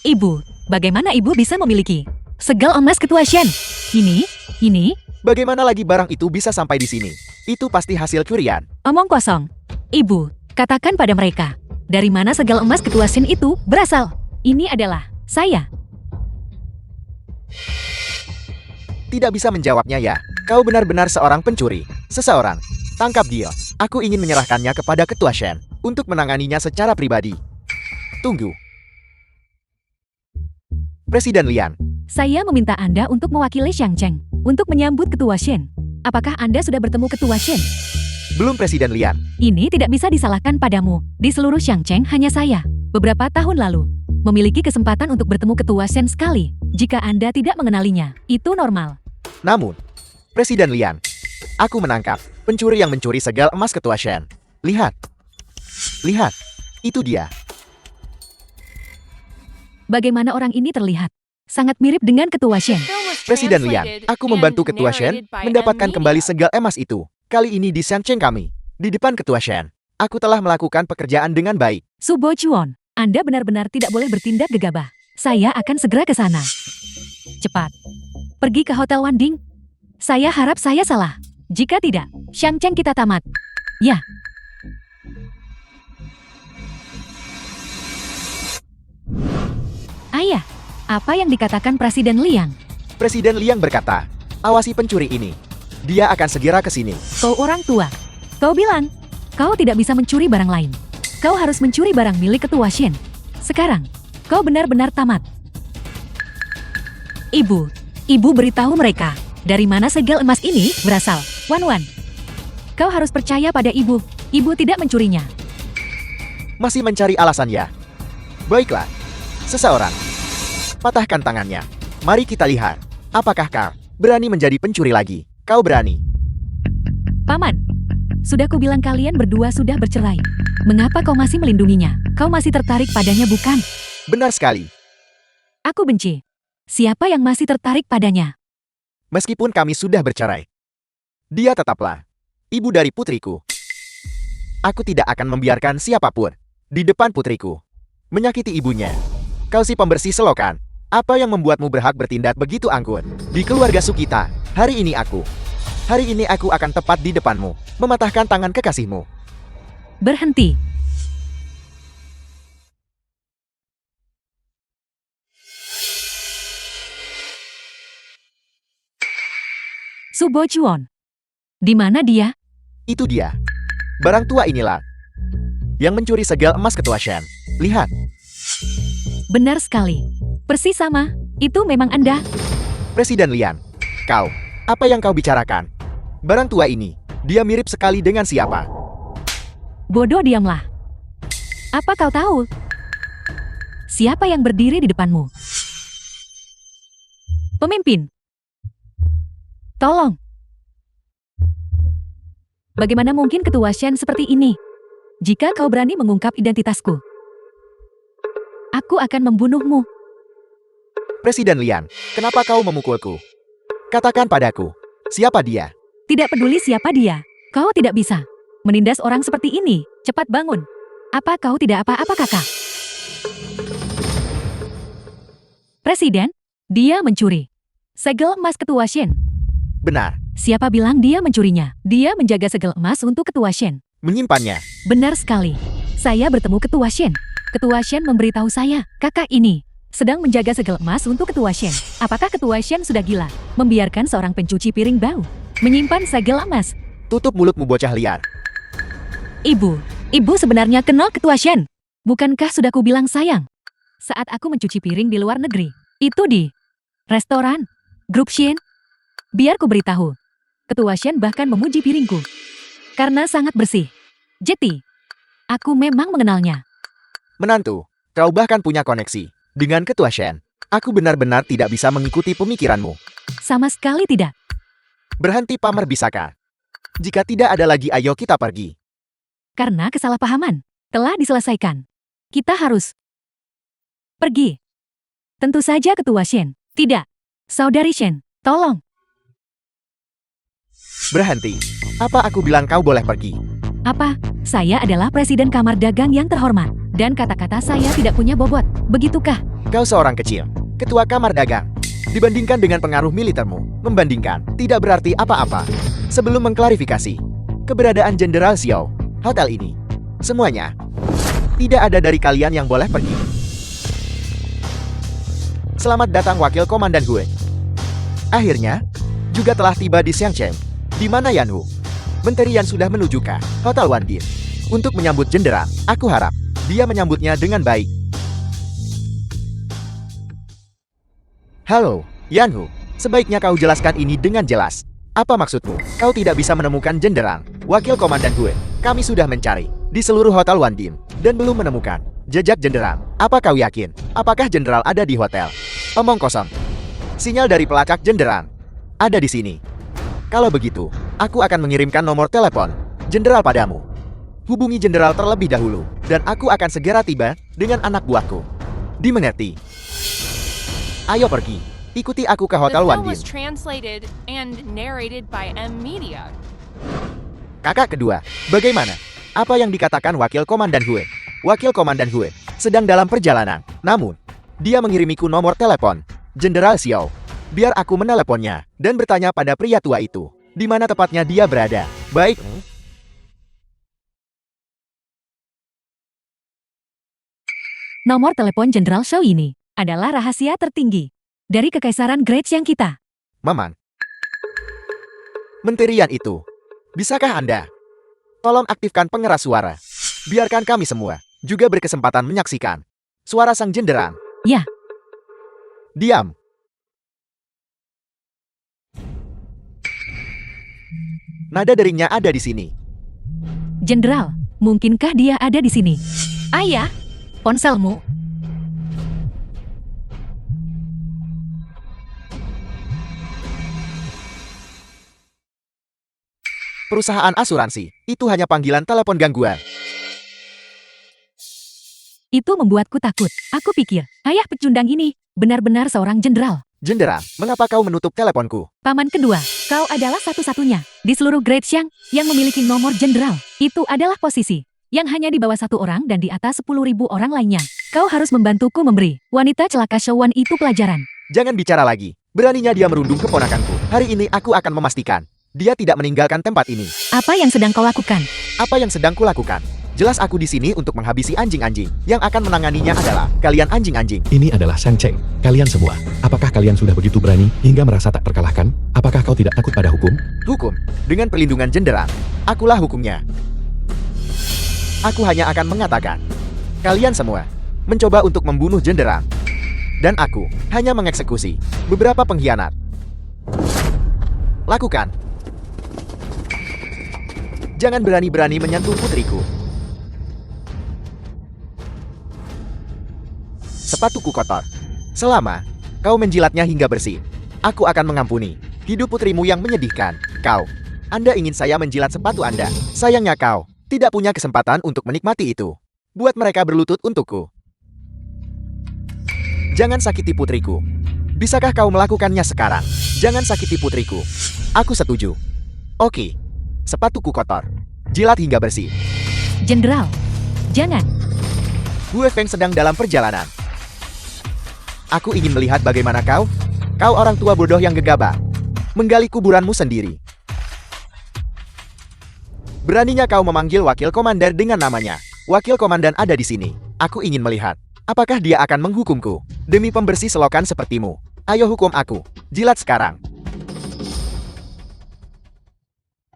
Ibu, bagaimana ibu bisa memiliki segel emas Ketua Shen? Ini? Bagaimana lagi barang itu bisa sampai di sini? Itu pasti hasil curian. Omong kosong. Ibu, katakan pada mereka, dari mana segel emas Ketua Shen itu berasal? Ini adalah saya. Tidak bisa menjawabnya ya. Kau benar-benar seorang pencuri. Seseorang. Tangkap dia. Aku ingin menyerahkannya kepada Ketua Shen untuk menanganinya secara pribadi. Tunggu. Presiden Lian. Saya meminta Anda untuk mewakili Xiang Cheng untuk menyambut Ketua Shen. Apakah Anda sudah bertemu Ketua Shen? Belum Presiden Lian. Ini tidak bisa disalahkan padamu. Di seluruh Xiang Cheng hanya saya. Beberapa tahun lalu, memiliki kesempatan untuk bertemu Ketua Shen sekali. Jika Anda tidak mengenalinya, itu normal. Namun, Presiden Lian, aku menangkap pencuri yang mencuri segel emas Ketua Shen. Lihat. Lihat. Itu dia. Bagaimana orang ini terlihat? Sangat mirip dengan Ketua Shen. Film was Presiden Lian, translated aku and membantu Ketua Shen narrated by mendapatkan M kembali Media. segel emas itu. Kali ini di Shancheng kami. Di depan Ketua Shen. Aku telah melakukan pekerjaan dengan baik. Subo Chuan, Anda benar-benar tidak boleh bertindak gegabah. Saya akan segera ke sana. Cepat. Pergi ke Hotel Wanding. Saya harap saya salah. Jika tidak, Xiang Cheng kita tamat. Ya. Ayah, apa yang dikatakan Presiden Liang? Presiden Liang berkata, awasi pencuri ini. Dia akan segera ke sini. Kau orang tua. Kau bilang, kau tidak bisa mencuri barang lain. Kau harus mencuri barang milik Ketua Shen. Sekarang, kau benar-benar tamat. Ibu beritahu mereka, dari mana segel emas ini berasal. Wan. Kau harus percaya pada ibu. Ibu tidak mencurinya. Masih mencari alasan ya? Baiklah. Seseorang. Patahkan tangannya. Mari kita lihat. Apakah kau berani menjadi pencuri lagi? Kau berani. Paman, sudah kubilang kalian berdua sudah bercerai. Mengapa kau masih melindunginya? Kau masih tertarik padanya bukan? Benar sekali. Aku benci. Siapa yang masih tertarik padanya? Meskipun kami sudah bercerai. Dia tetaplah ibu dari putriku. Aku tidak akan membiarkan siapapun di depan putriku menyakiti ibunya. Kau si pembersih selokan. Apa yang membuatmu berhak bertindak begitu anggun di keluarga Sukita? Hari ini aku akan tepat di depanmu, mematahkan tangan kekasihmu. Berhenti. Subo Chuan. Di mana dia? Itu dia. Barang tua inilah yang mencuri segel emas Ketua Shen. Lihat. Benar sekali. Persis sama. Itu memang Anda. Presiden Lian. Kau, apa yang kau bicarakan? Barang tua ini, dia mirip sekali dengan siapa? Bodoh diamlah. Apa kau tahu? Siapa yang berdiri di depanmu? Pemimpin. Tolong. Bagaimana mungkin ketua Shen seperti ini? Jika kau berani mengungkap identitasku, aku akan membunuhmu. Presiden Lian, kenapa kau memukulku? Katakan padaku, siapa dia? Tidak peduli siapa dia, kau tidak bisa menindas orang seperti ini. Cepat bangun. Apa kau tidak apa-apa, kakak? Presiden, dia mencuri segel emas ketua Shen. Benar, Siapa bilang dia mencurinya? Dia menjaga segel emas untuk ketua Shen. menyimpannya. Benar sekali. Saya bertemu ketua Shen. Ketua Shen memberitahu saya, kakak ini sedang menjaga segel emas untuk ketua Shen. Apakah ketua Shen sudah gila? Membiarkan seorang pencuci piring bau menyimpan segel emas. Tutup mulutmu bocah liar. Ibu sebenarnya kenal ketua Shen. Bukankah sudah kubilang sayang? Saat aku mencuci piring di luar negeri, itu di restoran Grup Shen. Biar ku beritahu, ketua Shen bahkan memuji piringku karena sangat bersih. Jadi, aku memang mengenalnya. Menantu, kau bahkan punya koneksi dengan ketua Shen. Aku benar-benar tidak bisa mengikuti pemikiranmu. Sama sekali tidak. Berhenti pamer bisakah? Jika tidak ada lagi, ayo kita pergi. Karena kesalahpahaman telah diselesaikan. Kita harus pergi. Tentu saja ketua Shen. Tidak. Saudari Shen, tolong. Berhenti. Apa aku bilang kau boleh pergi? Apa? Saya adalah presiden kamar dagang yang terhormat. Dan kata-kata saya tidak punya bobot. Begitukah? Kau seorang kecil, ketua kamar dagang. Dibandingkan dengan pengaruh militermu, membandingkan tidak berarti apa-apa. Sebelum mengklarifikasi keberadaan Jenderal Xiao, hotel ini, semuanya, tidak ada dari kalian yang boleh pergi. Selamat datang Wakil Komandan Gue. Akhirnya, juga telah tiba di Xiangcheng, di mana Yanhu, Menteri Yan sudah menuju ke Hotel Wandin untuk menyambut jenderal. Aku harap dia menyambutnya dengan baik. Halo, Yanhu. Sebaiknya kau jelaskan ini dengan jelas. Apa maksudmu? Kau tidak bisa menemukan jenderal, wakil komandan gue. Kami sudah mencari di seluruh Hotel Wandin dan belum menemukan jejak jenderal. Apa kau yakin? Apakah jenderal ada di hotel? Omong kosong. Sinyal dari pelacak jenderal ada di sini. Kalau begitu, aku akan mengirimkan nomor telepon jenderal padamu. Hubungi jenderal terlebih dahulu, dan aku akan segera tiba dengan anak buahku. Dimengerti? Ayo pergi, ikuti aku ke The Hotel film Wandin. was translated and narrated by M Media. Kakak kedua, bagaimana? Apa yang dikatakan Wakil Komandan Hue? Wakil Komandan Hue sedang dalam perjalanan, namun dia mengirimiku nomor telepon Jenderal Xiao. Biar aku meneleponnya dan bertanya pada pria tua itu, di mana tepatnya dia berada. Baik. Nomor telepon Jenderal Xiao ini adalah rahasia tertinggi dari Kekaisaran Great Xiang kita. Maman. Menteri Yan itu, bisakah Anda tolong aktifkan pengeras suara? Biarkan kami semua juga berkesempatan menyaksikan suara sang jenderal. Ya. Diam. Nada deringnya ada di sini. Jenderal, mungkinkah dia ada di sini? Ayah, ponselmu. Perusahaan asuransi, itu hanya panggilan telepon gangguan. Itu membuatku takut. Aku pikir, ayah pecundang ini benar-benar seorang jenderal. Jenderal, mengapa kau menutup teleponku? Paman kedua, kau adalah satu-satunya di seluruh Great Xiang yang memiliki nomor jenderal. Itu adalah posisi yang hanya di bawah satu orang dan di atas 10.000 orang lainnya. Kau harus membantuku memberi wanita celaka Shouwan itu pelajaran. Jangan bicara lagi. Beraninya dia merundung keponakanku. Hari ini aku akan memastikan dia tidak meninggalkan tempat ini. Apa yang sedang kau lakukan? Apa yang sedang kulakukan? Jelas aku di sini untuk menghabisi anjing-anjing. Yang akan menanganinya adalah kalian anjing-anjing. Ini adalah Sang Cheng. Kalian semua, apakah kalian sudah begitu berani hingga merasa tak terkalahkan? Apakah kau tidak takut pada hukum? Hukum, dengan perlindungan jenderal, akulah hukumnya. Aku hanya akan mengatakan, kalian semua mencoba untuk membunuh jenderal. Dan aku hanya mengeksekusi beberapa pengkhianat. Lakukan. Jangan berani-berani menyentuh putriku. Sepatuku kotor. Selama kau menjilatnya hingga bersih, aku akan mengampuni hidup putrimu yang menyedihkan. Kau Anda ingin saya menjilat sepatu Anda. Sayangnya kau tidak punya kesempatan untuk menikmati itu. Buat mereka berlutut untukku. Jangan sakiti putriku. Bisakah kau melakukannya sekarang? Jangan sakiti putriku. Aku setuju. Oke. Sepatuku kotor. Jilat hingga bersih. Jenderal, jangan. Hue Feng sedang dalam perjalanan. Aku ingin melihat bagaimana kau orang tua bodoh yang gegabah, menggali kuburanmu sendiri. Beraninya kau memanggil wakil komandan dengan namanya. Wakil komandan ada di sini. Aku ingin melihat, apakah dia akan menghukumku demi pembersih selokan sepertimu. Ayo hukum aku. Jilat sekarang.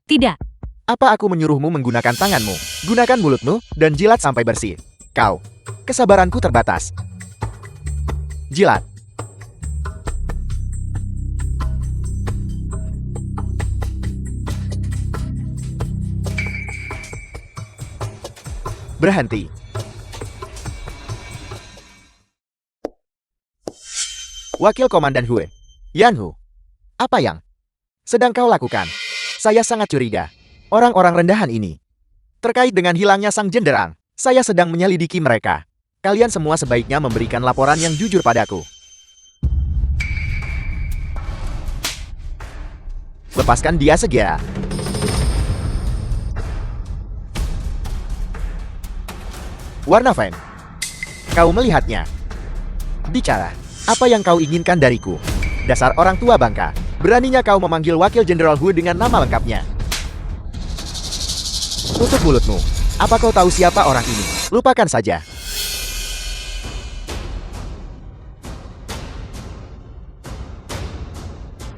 Tidak. Apa aku menyuruhmu menggunakan tanganmu? Gunakan mulutmu dan jilat sampai bersih. Kau. Kesabaranku terbatas. Jilat. Berhenti. Wakil Komandan Hue. Yanhu. Apa yang sedang kau lakukan? Saya sangat curiga. Orang-orang rendahan ini. Terkait dengan hilangnya sang jenderang, saya sedang menyelidiki mereka. Kalian semua sebaiknya memberikan laporan yang jujur padaku. Lepaskan dia segera. Warna Feng. Kau melihatnya. Bicara. Apa yang kau inginkan dariku? Dasar orang tua bangka. Beraninya kau memanggil Wakil Jenderal Hue dengan nama lengkapnya. Tutup mulutmu. Apa kau tahu siapa orang ini? Lupakan saja.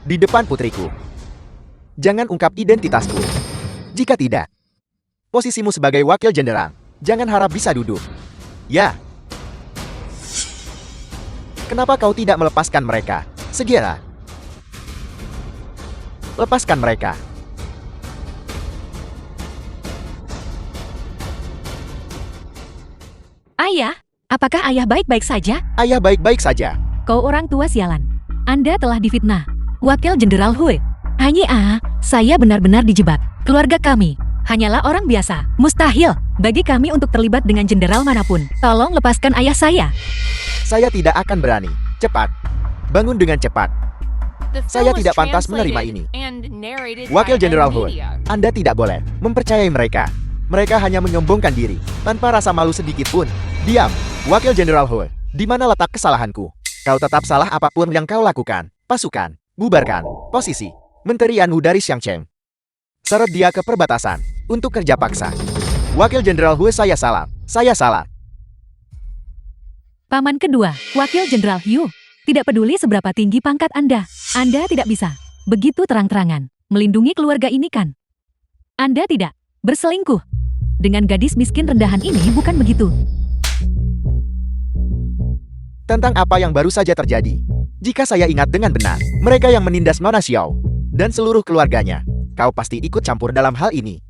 Di depan putriku. Jangan ungkap identitasku. Jika tidak, posisimu sebagai wakil jenderal, jangan harap bisa duduk. Ya. Kenapa kau tidak melepaskan mereka? Segera. Lepaskan mereka. Ayah, apakah ayah baik-baik saja? Ayah baik-baik saja. Kau orang tua sialan. Anda telah difitnah. Wakil Jenderal Hue. Hanya saya benar-benar dijebak. Keluarga kami hanyalah orang biasa. Mustahil bagi kami untuk terlibat dengan jenderal manapun. Tolong lepaskan ayah saya. Saya tidak akan berani. Cepat. Bangun dengan cepat. The Saya film was tidak pantas menerima translated ini. and narrated Wakil by Jenderal Hue, Media. Anda tidak boleh mempercayai mereka. Mereka hanya menyombongkan diri, tanpa rasa malu sedikit pun. Diam, Wakil Jenderal Hue. Di mana letak kesalahanku? Kau tetap salah apapun yang kau lakukan. Pasukan, bubarkan. Posisi, Menteri Yanhu dari Xiangcheng. Seret dia ke perbatasan, untuk kerja paksa. Wakil Jenderal Hue, saya salah. Saya salah. Paman kedua, Wakil Jenderal Hue. Tidak peduli seberapa tinggi pangkat Anda tidak bisa begitu terang-terangan melindungi keluarga ini kan? Anda tidak berselingkuh dengan gadis miskin rendahan ini, bukan begitu? Tentang apa yang baru saja terjadi. Jika saya ingat dengan benar, mereka yang menindas Nona Xiao dan seluruh keluarganya, kau pasti ikut campur dalam hal ini.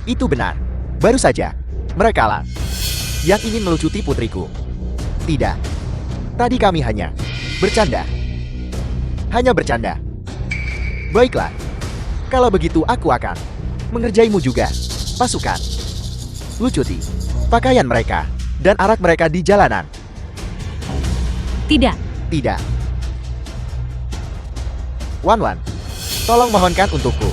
Itu benar. Baru saja, merekalah yang ingin melucuti putriku. Tidak. Tadi kami hanya bercanda. Hanya bercanda. Baiklah. Kalau begitu aku akan mengerjaimu juga. Pasukan. Lucuti pakaian mereka dan arak mereka di jalanan. Tidak. Tidak. Wan, tolong mohonkan untukku.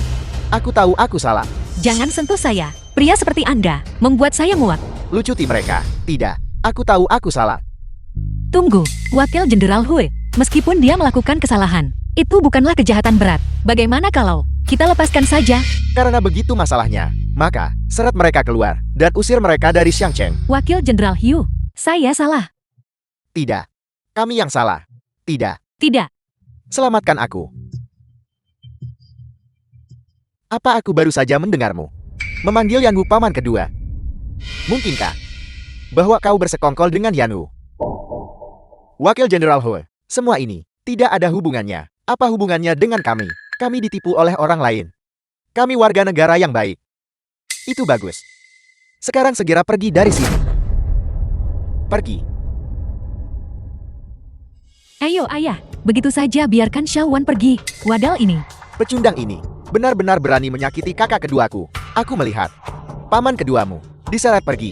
Aku tahu aku salah. Jangan sentuh saya. Pria seperti Anda membuat saya muak. Lucuti mereka. Tidak. Aku tahu aku salah. Tunggu, Wakil Jenderal Hue. Meskipun dia melakukan kesalahan, itu bukanlah kejahatan berat. Bagaimana kalau kita lepaskan saja? Karena begitu masalahnya, maka seret mereka keluar dan usir mereka dari Xiangcheng. Wakil Jenderal Hue, saya salah. Tidak. Kami yang salah. Tidak. Tidak. Selamatkan aku. Apa aku baru saja mendengarmu memanggil Yanhu paman kedua? Mungkinkah bahwa kau bersekongkol dengan Yanhu? Wakil Jenderal Hue, semua ini tidak ada hubungannya. Apa hubungannya dengan kami? Kami ditipu oleh orang lain. Kami warga negara yang baik. Itu bagus. Sekarang segera pergi dari sini. Pergi. Ayo ayah, begitu saja biarkan Xiao Wan pergi. Wadal ini. Pecundang ini benar-benar berani menyakiti kakak keduaku. Aku melihat paman keduamu diseret pergi.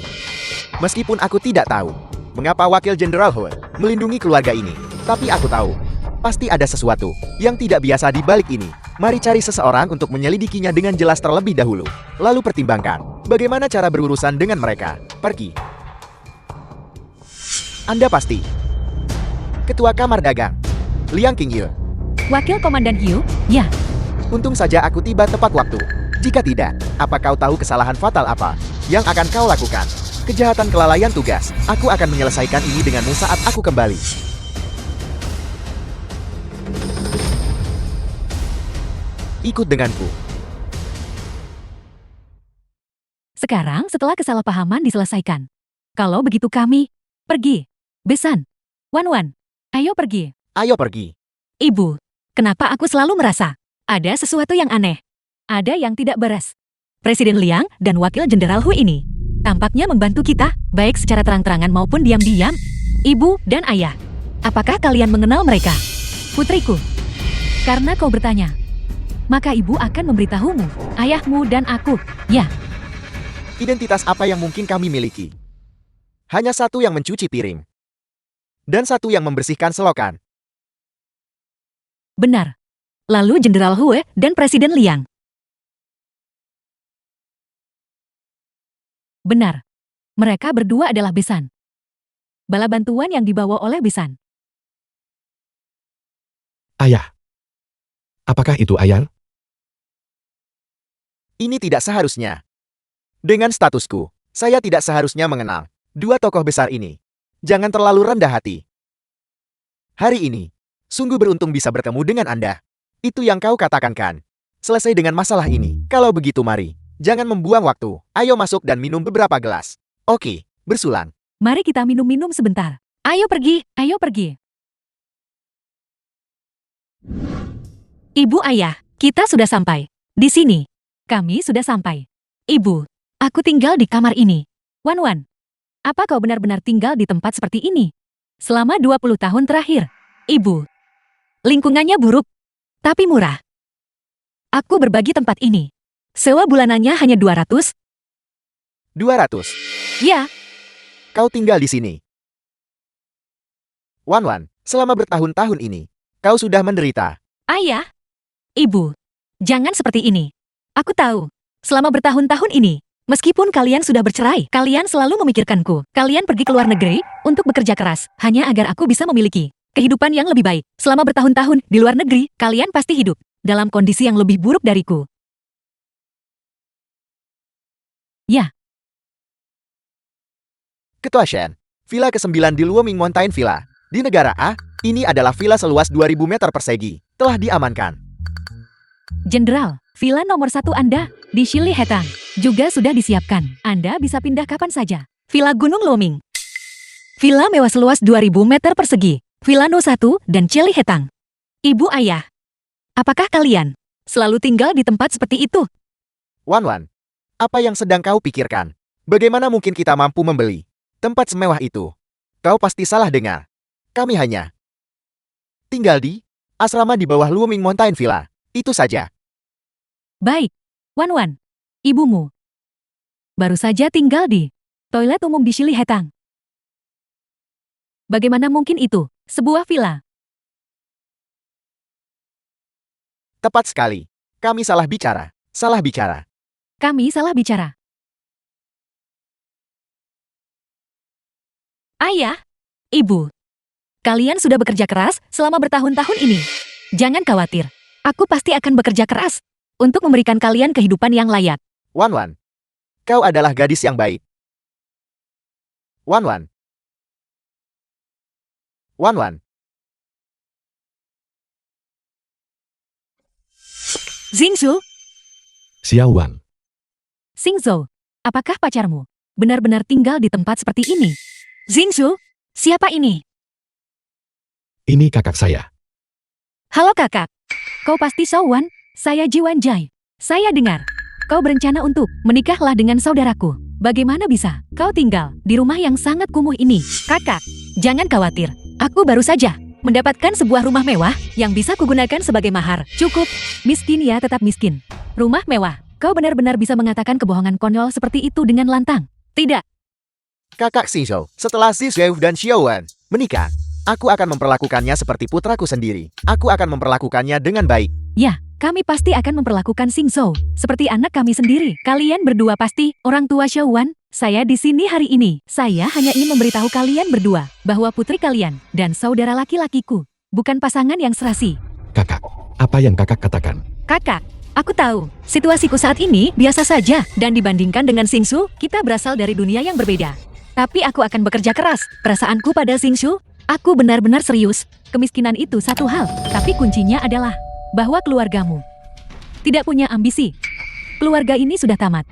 Meskipun aku tidak tahu mengapa Wakil Jenderal Hue melindungi keluarga ini, tapi aku tahu pasti ada sesuatu yang tidak biasa di balik ini. Mari cari seseorang untuk menyelidikinya dengan jelas terlebih dahulu. Lalu pertimbangkan bagaimana cara berurusan dengan mereka. Pergi. Anda pasti Ketua Kamar Dagang, Liang Qingyu. Wakil Komandan Hugh, ya. Untung saja aku tiba tepat waktu. Jika tidak, apa kau tahu kesalahan fatal apa yang akan kau lakukan? Kejahatan kelalaian tugas. Aku akan menyelesaikan ini denganmu saat aku kembali. Ikut denganku. Sekarang setelah kesalahpahaman diselesaikan. Kalau begitu kami pergi. Besan. Wan, ayo pergi. Ayo pergi. Ibu, kenapa aku selalu merasa ada sesuatu yang aneh? Ada yang tidak beres. Presiden Liang dan Wakil Jenderal Hu ini tampaknya membantu kita, baik secara terang-terangan maupun diam-diam. Ibu dan ayah, apakah kalian mengenal mereka? Putriku, karena kau bertanya, maka ibu akan memberitahumu, ayahmu dan aku. Ya, Identitas apa yang mungkin kami miliki? Hanya satu yang mencuci piring. Dan satu yang membersihkan selokan. benar. Lalu Jenderal Hue dan Presiden Liang. Benar. Mereka berdua adalah besan. Bala bantuan yang dibawa oleh besan. Ayah. Apakah itu ayah? Ini tidak seharusnya. Dengan statusku, saya tidak seharusnya mengenal dua tokoh besar ini. Jangan terlalu rendah hati. Hari ini, sungguh beruntung bisa bertemu dengan Anda. Itu yang kau katakan kan? Selesai dengan masalah ini. Kalau begitu mari, jangan membuang waktu. Ayo masuk dan minum beberapa gelas. Oke, bersulang. Mari kita minum-minum sebentar. Ayo pergi, ayo pergi. Ibu ayah, kita sudah sampai. Di sini. Kami sudah sampai. Ibu, aku tinggal di kamar ini. Wan, apa kau benar-benar tinggal di tempat seperti ini? Selama 20 tahun terakhir. Ibu, lingkungannya buruk, tapi murah. Aku berbagi tempat ini. Sewa bulanannya hanya 200. 200. Ya, Kau tinggal di sini. Wan, selama bertahun-tahun ini, kau sudah menderita. ayah. Ibu, jangan seperti ini. Aku tahu, selama bertahun-tahun ini, meskipun kalian sudah bercerai, kalian selalu memikirkanku. Kalian pergi ke luar negeri untuk bekerja keras, hanya agar aku bisa memiliki kehidupan yang lebih baik. Selama bertahun-tahun di luar negeri, kalian pasti hidup dalam kondisi yang lebih buruk dariku. Ya, Ketua Shen, Villa ke-9 di Luoming Mountain Villa. Di negara A, ini adalah villa seluas 2000 meter persegi. Telah diamankan. Jenderal, villa nomor 1 Anda di Shili Hetang juga sudah disiapkan. Anda bisa pindah kapan saja. Villa Gunung Luoming. Villa mewah seluas 2000 meter persegi. Villa No 1 dan Shili Hetang. Ibu ayah, apakah kalian selalu tinggal di tempat seperti itu? Wan, apa yang sedang kau pikirkan? Bagaimana mungkin kita mampu membeli tempat semewah itu? Kau pasti salah dengar. Kami hanya tinggal di asrama di bawah Luoming Mountain Villa. Itu saja. Baik, Wan, ibumu baru saja tinggal di toilet umum di Shili Hetang. Bagaimana mungkin itu sebuah villa? Tepat sekali. Kami salah bicara. Salah bicara. Kami salah bicara. Ayah, ibu, kalian sudah bekerja keras selama bertahun-tahun ini. Jangan khawatir, aku pasti akan bekerja keras untuk memberikan kalian kehidupan yang layak. Wan, kau adalah gadis yang baik. Wan. Xingzhou, Xiaowan. Xingzhou, apakah pacarmu benar-benar tinggal di tempat seperti ini? Xingzhou, siapa ini? Ini kakak saya. Halo kakak, kau pasti Xiaowan, saya Jiwan Jai. Saya dengar, kau berencana untuk menikahlah dengan saudaraku. Bagaimana bisa kau tinggal di rumah yang sangat kumuh ini? Kakak, jangan khawatir, aku baru saja Mendapatkan sebuah rumah mewah yang bisa kugunakan sebagai mahar. Cukup. Miskin ya tetap miskin. Rumah mewah. Kau benar-benar bisa mengatakan kebohongan konyol seperti itu dengan lantang. Tidak. Kakak Xingzhou, setelah Zizue dan Xiaowan menikah, aku akan memperlakukannya seperti putraku sendiri. Aku akan memperlakukannya dengan baik. Ya, kami pasti akan memperlakukan Xingzhou seperti anak kami sendiri. Kalian berdua pasti orang tua Xiaowan. Saya di sini hari ini. Saya hanya ingin memberitahu kalian berdua bahwa putri kalian dan saudara laki-lakiku bukan pasangan yang serasi. Kakak, apa yang kakak katakan? Kakak, aku tahu situasiku saat ini biasa saja dan dibandingkan dengan Xingsu, kita berasal dari dunia yang berbeda. Tapi aku akan bekerja keras. Perasaanku pada Xingsu, aku benar-benar serius. Kemiskinan itu satu hal, tapi kuncinya adalah bahwa keluargamu tidak punya ambisi. Keluarga ini sudah tamat.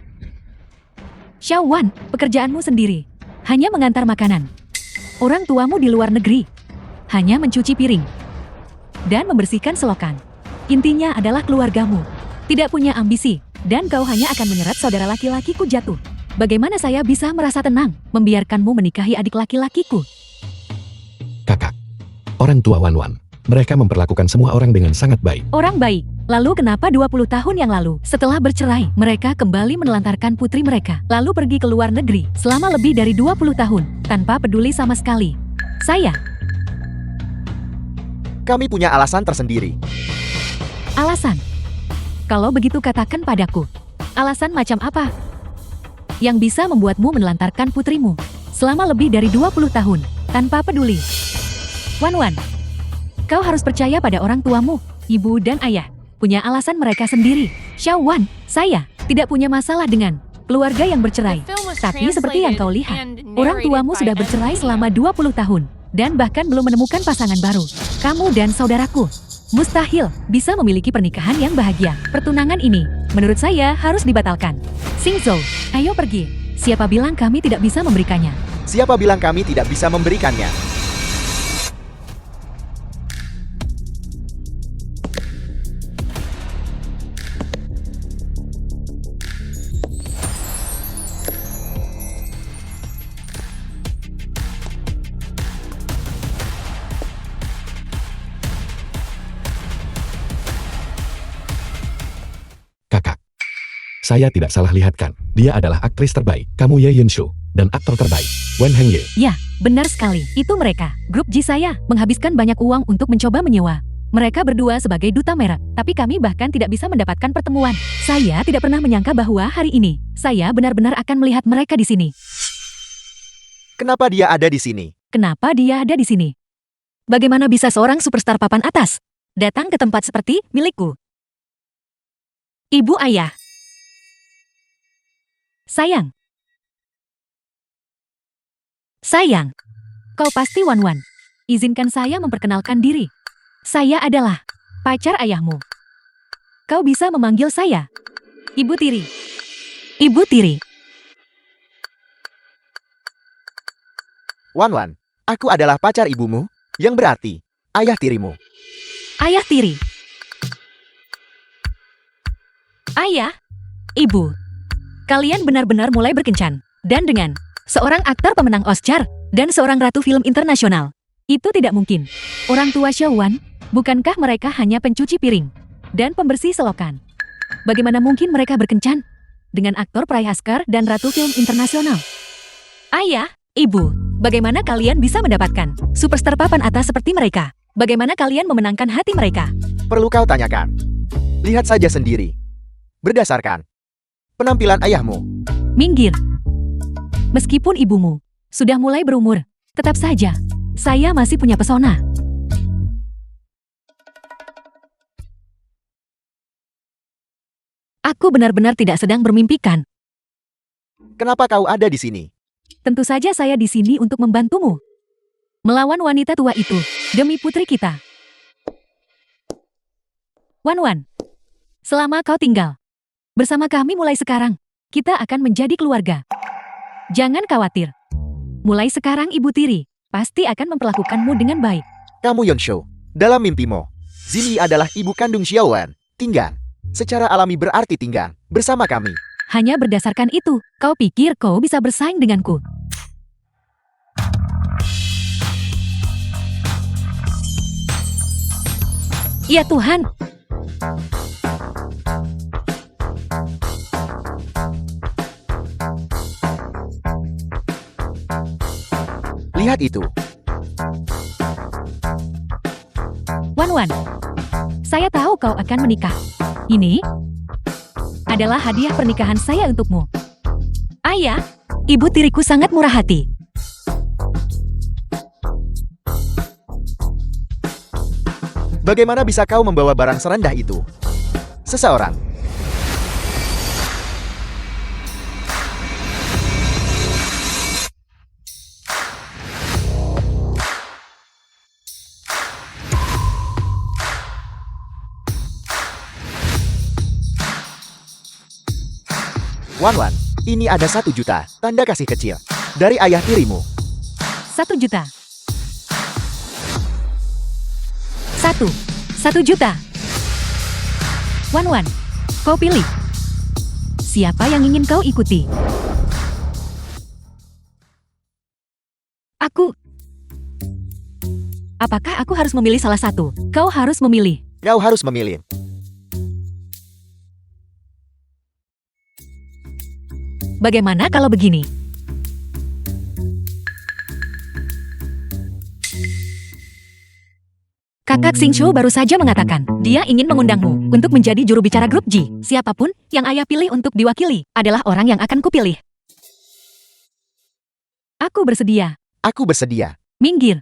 Xiaowan, pekerjaanmu sendiri hanya mengantar makanan. Orang tuamu di luar negeri hanya mencuci piring dan membersihkan selokan. Intinya adalah keluargamu tidak punya ambisi dan kau hanya akan menyeret saudara laki-lakiku jatuh. Bagaimana saya bisa merasa tenang membiarkanmu menikahi adik laki-lakiku? Kakak, orang tua Wan, mereka memperlakukan semua orang dengan sangat baik. Orang baik. Lalu kenapa 20 tahun yang lalu, setelah bercerai, mereka kembali menelantarkan putri mereka, lalu pergi ke luar negeri selama lebih dari 20 tahun, tanpa peduli sama sekali? Kami punya alasan tersendiri. Alasan? Kalau begitu katakan padaku, alasan macam apa yang bisa membuatmu menelantarkan putrimu selama lebih dari 20 tahun, tanpa peduli? Wan, kau harus percaya pada orang tuamu, ibu dan ayah. Punya alasan mereka sendiri. Xiaowan, saya tidak punya masalah dengan keluarga yang bercerai. Tapi seperti yang kau lihat, orang tuamu sudah bercerai selama 20 tahun dan bahkan belum menemukan pasangan baru. Kamu dan saudaraku mustahil bisa memiliki pernikahan yang bahagia. Pertunangan ini, menurut saya, harus dibatalkan. Xingzhou, ayo pergi. Siapa bilang kami tidak bisa memberikannya? Siapa bilang kami tidak bisa memberikannya? Kakak, saya tidak salah lihatkan. Dia adalah aktris terbaik. Kamu Ye Yunshu, dan aktor terbaik, Wen Hengye. Ya, benar sekali. Itu mereka. Grup G saya menghabiskan banyak uang untuk mencoba menyewa mereka berdua sebagai duta merek. Tapi kami bahkan tidak bisa mendapatkan pertemuan. Saya tidak pernah menyangka bahwa hari ini, saya benar-benar akan melihat mereka di sini. Kenapa dia ada di sini? Kenapa dia ada di sini? Bagaimana bisa seorang superstar papan atas datang ke tempat seperti milikku? Ibu ayah. Sayang. Sayang. Kau pasti Wan. Izinkan saya memperkenalkan diri. Saya adalah pacar ayahmu. Kau bisa memanggil saya Ibu Tiri. Ibu Tiri. Wan, aku adalah pacar ibumu, yang berarti ayah tirimu. Ayah Tiri. Ayah, ibu. Kalian benar-benar mulai berkencan. Dan dengan seorang aktor pemenang Oscar dan seorang ratu film internasional. Itu tidak mungkin. Orang tua Xiaowan, bukankah mereka hanya pencuci piring dan pembersih selokan? Bagaimana mungkin mereka berkencan dengan aktor peraih Oscar dan ratu film internasional? Ayah, ibu, bagaimana kalian bisa mendapatkan superstar papan atas seperti mereka? Bagaimana kalian memenangkan hati mereka? Perlu kau tanyakan. Lihat saja sendiri. Berdasarkan penampilan ayahmu. Minggir. Meskipun ibumu sudah mulai berumur, tetap saja saya masih punya pesona. Aku benar-benar tidak sedang bermimpikan. Kenapa kau ada di sini? Tentu saja saya di sini untuk membantumu melawan wanita tua itu demi putri kita. Wan, selama kau tinggal bersama kami mulai sekarang, kita akan menjadi keluarga. Jangan khawatir. Mulai sekarang Ibu Tiri pasti akan memperlakukanmu dengan baik. Kamu Yunshu, dalam mimpimu, Zimi adalah ibu kandung Xiaowan. Tinggal. Secara alami berarti tinggal bersama kami. Hanya berdasarkan itu, kau pikir kau bisa bersaing denganku? Ya Tuhan, Lihat itu. Wan, saya tahu kau akan menikah. Ini adalah hadiah pernikahan saya untukmu. Ayah, ibu tiriku sangat murah hati. Bagaimana bisa kau membawa barang serendah itu? Seseorang. Wan, ini ada 1 juta, tanda kasih kecil. Dari ayah tirimu. 1 juta. 1 juta. Wan, kau pilih. Siapa yang ingin kau ikuti? Aku. Apakah aku harus memilih salah satu? Kau harus memilih. Kau harus memilih. Bagaimana kalau begini? Kakak Xingqiu baru saja mengatakan, dia ingin mengundangmu untuk menjadi juru bicara grup G. Siapapun yang ayah pilih untuk diwakili adalah orang yang akan kupilih. Aku bersedia. Aku bersedia. Minggir.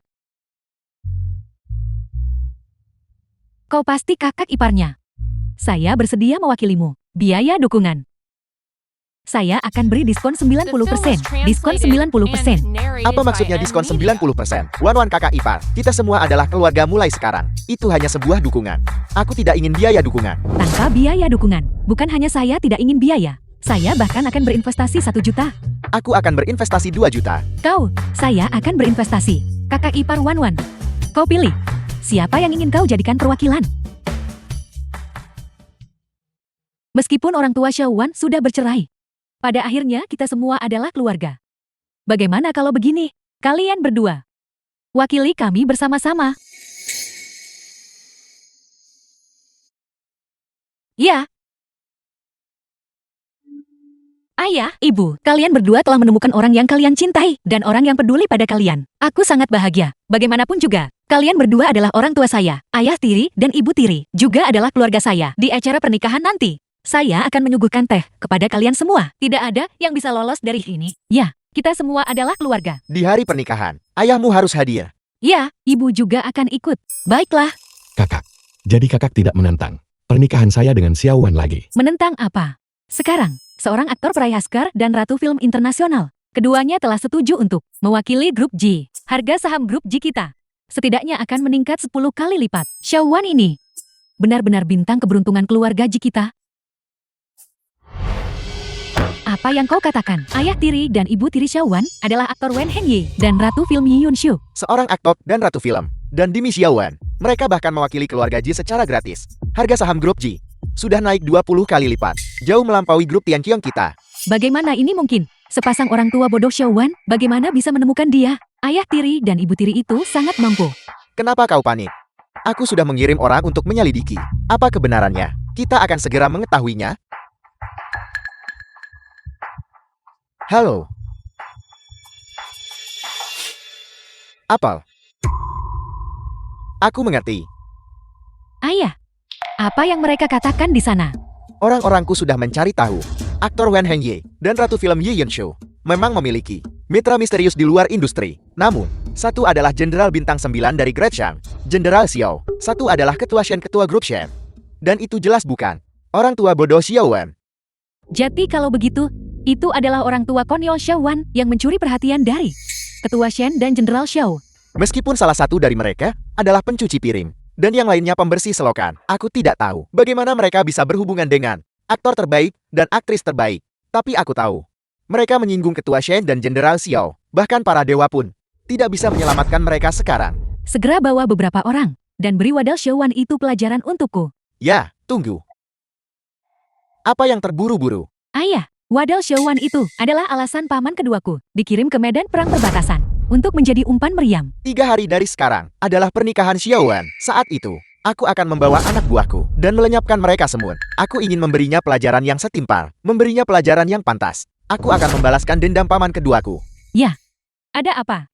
Kau pasti kakak iparnya. Saya bersedia mewakilimu. Biaya dukungan. Saya akan beri diskon 90%. Diskon 90%. Apa maksudnya diskon 90%? Wan kakak ipar, kita semua adalah keluarga mulai sekarang. Itu hanya sebuah dukungan. Aku tidak ingin biaya dukungan. Tanpa biaya dukungan. Bukan hanya saya tidak ingin biaya. Saya bahkan akan berinvestasi 1 juta. Aku akan berinvestasi 2 juta. Saya akan berinvestasi. Kakak ipar Wan. Kau pilih. Siapa yang ingin kau jadikan perwakilan? Meskipun orang tua Xiaowan sudah bercerai, pada akhirnya kita semua adalah keluarga. Bagaimana kalau begini? Kalian berdua wakili kami bersama-sama. Ya. Ayah, ibu, kalian berdua telah menemukan orang yang kalian cintai dan orang yang peduli pada kalian. Aku sangat bahagia. Bagaimanapun juga, kalian berdua adalah orang tua saya, ayah tiri dan ibu tiri, juga adalah keluarga saya. Di acara pernikahan nanti, saya akan menyuguhkan teh kepada kalian semua. Tidak ada yang bisa lolos dari ini. Ya, kita semua adalah keluarga. Di hari pernikahan, ayahmu harus hadir. Ya, ibu juga akan ikut. Baiklah. Kakak. Jadi kakak tidak menentang pernikahan saya dengan Xiaowan lagi. Menentang apa? Sekarang, seorang aktor peraih Oscar dan ratu film internasional. Keduanya telah setuju untuk mewakili grup G. Harga saham grup G kita setidaknya akan meningkat 10 kali lipat. Xiaowan ini benar-benar bintang keberuntungan keluarga G kita. Apa yang kau katakan? Ayah tiri dan ibu tiri Xiaowan adalah aktor Wen Henye dan ratu film Yi Yun-shu. Seorang aktor dan ratu film. Dan Dimi Xiaowan. Mereka bahkan mewakili keluarga Ji secara gratis. Harga saham grup Ji sudah naik 20 kali lipat. Jauh melampaui grup Tianqiong kita. Bagaimana ini mungkin? Sepasang orang tua bodoh Xiaowan, bagaimana bisa menemukan dia? Ayah tiri dan ibu tiri itu sangat mampu. Kenapa kau panik? Aku sudah mengirim orang untuk menyelidiki. Apa kebenarannya? Kita akan segera mengetahuinya. Halo. Apel. Aku mengerti. Ayah, apa yang mereka katakan di sana? Orang-orangku sudah mencari tahu. Aktor Wen Henye dan ratu film Yi Yun-shu memang memiliki mitra misterius di luar industri. Namun, satu adalah Jenderal Bintang 9 dari Great Shang, Jenderal Xiao. Satu adalah ketua Shen, ketua grup Shen. Dan itu jelas bukan orang tua bodoh Xiaowan. Jadi kalau begitu, itu adalah orang tua konyol Xiaowan yang mencuri perhatian dari ketua Shen dan Jenderal Xiao. Meskipun salah satu dari mereka adalah pencuci piring, dan yang lainnya pembersih selokan, aku tidak tahu bagaimana mereka bisa berhubungan dengan aktor terbaik dan aktris terbaik. Tapi aku tahu, mereka menyinggung ketua Shen dan Jenderal Xiao. Bahkan para dewa pun tidak bisa menyelamatkan mereka sekarang. Segera bawa beberapa orang, dan beri wadal Xiaowan itu pelajaran untukku. Ya, tunggu. Apa yang terburu-buru? Ayah, wadal Xiaowan itu adalah alasan paman keduaku dikirim ke medan perang perbatasan untuk menjadi umpan meriam. 3 hari dari sekarang adalah pernikahan Xiaowan. Saat itu, Aku akan membawa anak buahku dan melenyapkan mereka semua. Aku ingin memberinya pelajaran yang setimpal, memberinya pelajaran yang pantas. Aku akan membalaskan dendam paman keduaku. Ya, ada apa?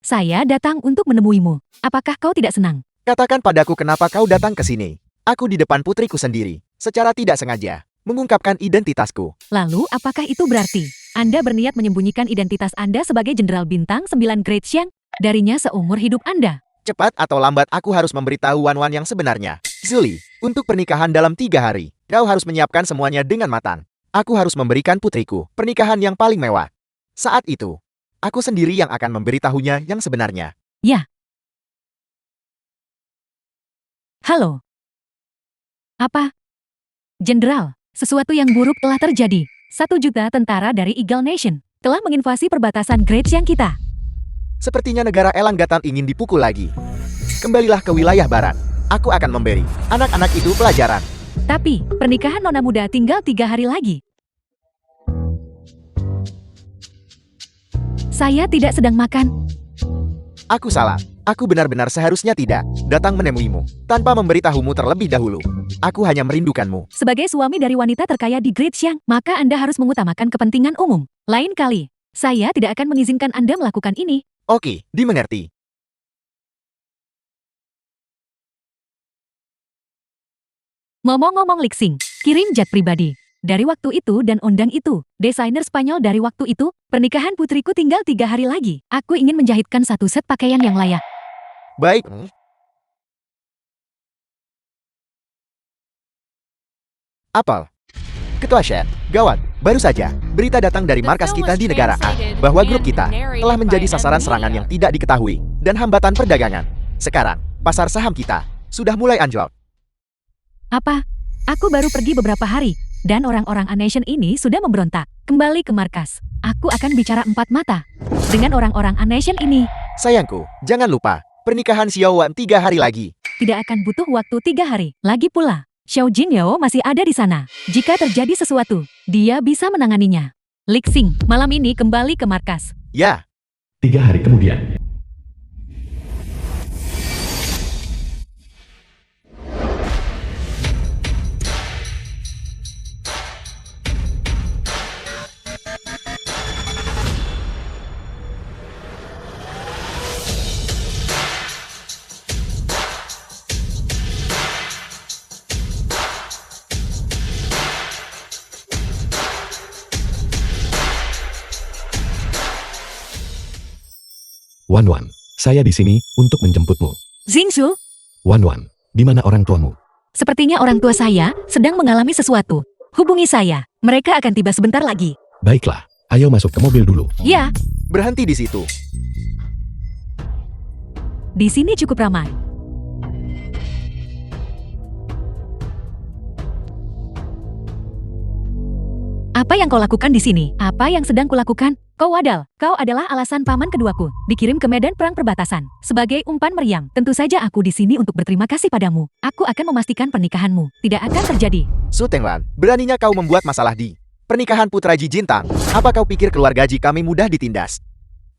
Saya datang untuk menemuimu. Apakah kau tidak senang? Katakan padaku kenapa kau datang ke sini. Aku di depan putriku sendiri, secara tidak sengaja, mengungkapkan identitasku. Lalu apakah itu berarti Anda berniat menyembunyikan identitas Anda sebagai Jenderal Bintang 9 Great Xiang darinya seumur hidup Anda? Cepat atau lambat aku harus memberitahu Wan Wan yang sebenarnya. Zuli, untuk pernikahan dalam 3 hari, kau harus menyiapkan semuanya dengan matang. Aku harus memberikan putriku pernikahan yang paling mewah. Saat itu, aku sendiri yang akan memberitahunya yang sebenarnya. Ya. Halo. Apa? Jenderal, sesuatu yang buruk telah terjadi. 1 juta tentara dari Eagle Nation telah menginvasi perbatasan Great Xiang kita. Sepertinya negara Elang Gatan ingin dipukul lagi. Kembalilah ke wilayah barat. Aku akan memberi anak-anak itu pelajaran. Tapi, pernikahan nona muda tinggal 3 hari lagi. Saya tidak sedang makan. Aku salah. Aku benar-benar seharusnya tidak datang menemuimu tanpa memberitahumu terlebih dahulu. Aku hanya merindukanmu. Sebagai suami dari wanita terkaya di Great Xiang, maka Anda harus mengutamakan kepentingan umum. Lain kali, saya tidak akan mengizinkan Anda melakukan ini. Oke, dimengerti. Ngomong-ngomong Lixing, kirim jet pribadi. Dari waktu itu dan undang itu, desainer Spanyol dari waktu itu, pernikahan putriku tinggal 3 hari lagi. Aku ingin menjahitkan 1 set pakaian yang layak. Baik. Apel. Ketua Shen, gawat, baru saja berita datang dari markas kita di negara A bahwa grup kita telah menjadi sasaran serangan yang tidak diketahui dan hambatan perdagangan. Sekarang, pasar saham kita sudah mulai anjlok. Apa? Aku baru pergi beberapa hari, dan orang-orang A-Nation ini sudah memberontak. Kembali ke markas. Aku akan bicara 4 mata dengan orang-orang A-Nation ini. Sayangku, jangan lupa, pernikahan Xiao Wan 3 hari lagi. Tidak akan butuh waktu 3 hari. Lagi pula, Xiao Jingyao masih ada di sana. Jika terjadi sesuatu, dia bisa menanganinya. Lixing, malam ini kembali ke markas. Ya, 3 hari kemudian. Wan Wan, saya di sini untuk menjemputmu. Xingsu, Wan Wan, di mana orang tuamu? sepertinya orang tua saya sedang mengalami sesuatu. Hubungi saya, mereka akan tiba sebentar lagi. Baiklah, ayo masuk ke mobil dulu. Ya, berhenti di situ. di sini cukup ramai. Apa yang kau lakukan di sini? Apa yang sedang kulakukan? Kau wadal, kau adalah alasan paman keduaku dikirim ke medan perang perbatasan. Sebagai umpan meriam, tentu saja aku di sini untuk berterima kasih padamu. Aku akan memastikan pernikahanmu tidak akan terjadi. Su Tenglan, beraninya kau membuat masalah di pernikahan putra Ji Jintang. Apa kau pikir keluarga Ji kami mudah ditindas?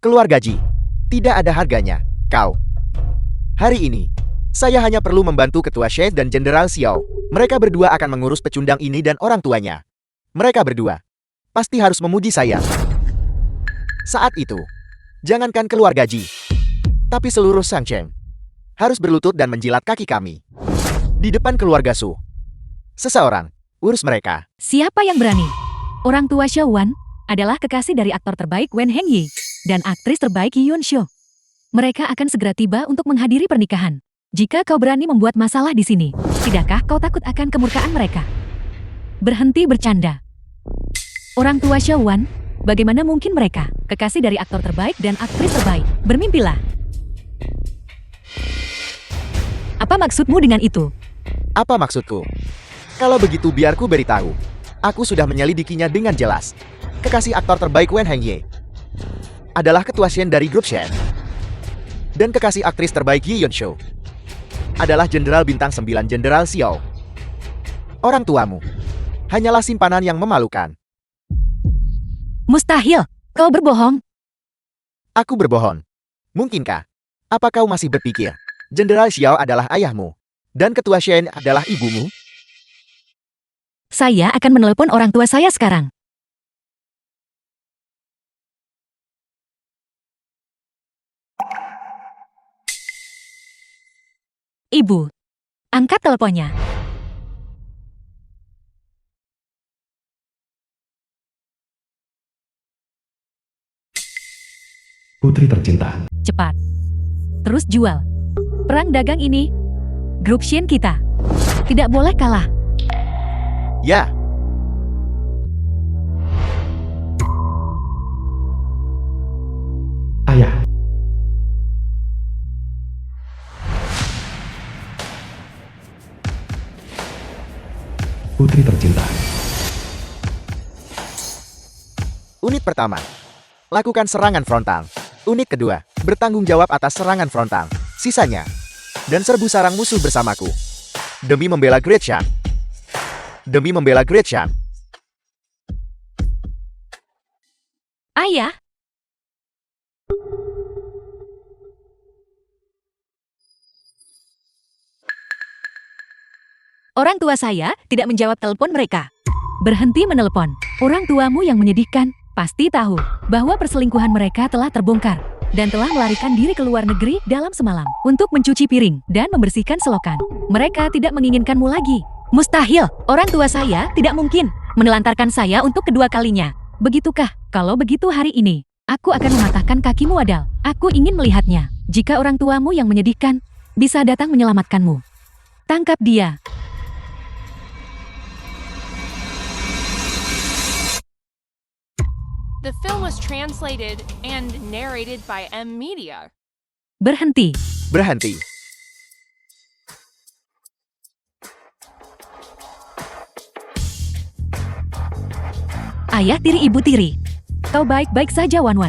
Keluarga Ji, tidak ada harganya. Kau. Hari ini, saya hanya perlu membantu Ketua Sheikh dan Jenderal Xiao. Mereka berdua akan mengurus pecundang ini dan orang tuanya. Mereka berdua pasti harus memuji saya. Saat itu, jangankan keluarga Ji, tapi seluruh Shangcheng harus berlutut dan menjilat kaki kami. Di depan keluarga Su. Seseorang urus mereka. Siapa yang berani? Orang tua Xiao Wan adalah kekasih dari aktor terbaik Wen Hengyi dan aktris terbaik Yun Xiu. Mereka akan segera tiba untuk menghadiri pernikahan. Jika kau berani membuat masalah di sini, tidakkah kau takut akan kemurkaan mereka? Berhenti bercanda. Orang tua Xiao Wan, bagaimana mungkin mereka, kekasih dari aktor terbaik dan aktris terbaik, bermimpilah. Apa maksudmu dengan itu? Apa maksudku? Kalau begitu biar ku beritahu. Aku sudah menyelidikinya dengan jelas. Kekasih aktor terbaik Wen Hengye adalah ketua Shen dari grup Shen. Dan kekasih aktris terbaik Yi Yunshu adalah Jenderal Bintang 9 Jenderal Xiao. Orang tuamu hanyalah simpanan yang memalukan. Mustahil, kau berbohong. Aku berbohong. Mungkinkah? Apa kau masih berpikir Jenderal Xiao adalah ayahmu. Dan Ketua Shen adalah ibumu. Saya akan menelepon orang tua saya sekarang. Ibu, angkat teleponnya. Putri tercinta, Cepat. Terus jual. Perang dagang ini, grup Shin kita. Tidak boleh kalah. Ya, ayah, putri tercinta, unit pertama. Lakukan serangan frontal. Unit kedua, bertanggung jawab atas serangan frontal. Sisanya, dan serbu sarang musuh bersamaku. Demi membela Great Shan. Demi membela Great Shan. Ayah, orang tua saya tidak menjawab telepon mereka. Berhenti menelepon. Orang tuamu yang menyedihkan pasti tahu bahwa perselingkuhan mereka telah terbongkar dan telah melarikan diri ke luar negeri dalam semalam untuk mencuci piring dan membersihkan selokan. Mereka tidak menginginkanmu lagi. Mustahil, orang tua saya tidak mungkin menelantarkan saya untuk kedua kalinya. Begitukah? Kalau begitu hari ini, aku akan mematahkan kakimu Adal. Aku ingin melihatnya. Jika orang tuamu yang menyedihkan bisa datang menyelamatkanmu. Tangkap dia. The film was translated and narrated by M Media. Berhenti. Berhenti. Ayah tiri ibu tiri. Kau baik-baik saja Wan-Wan.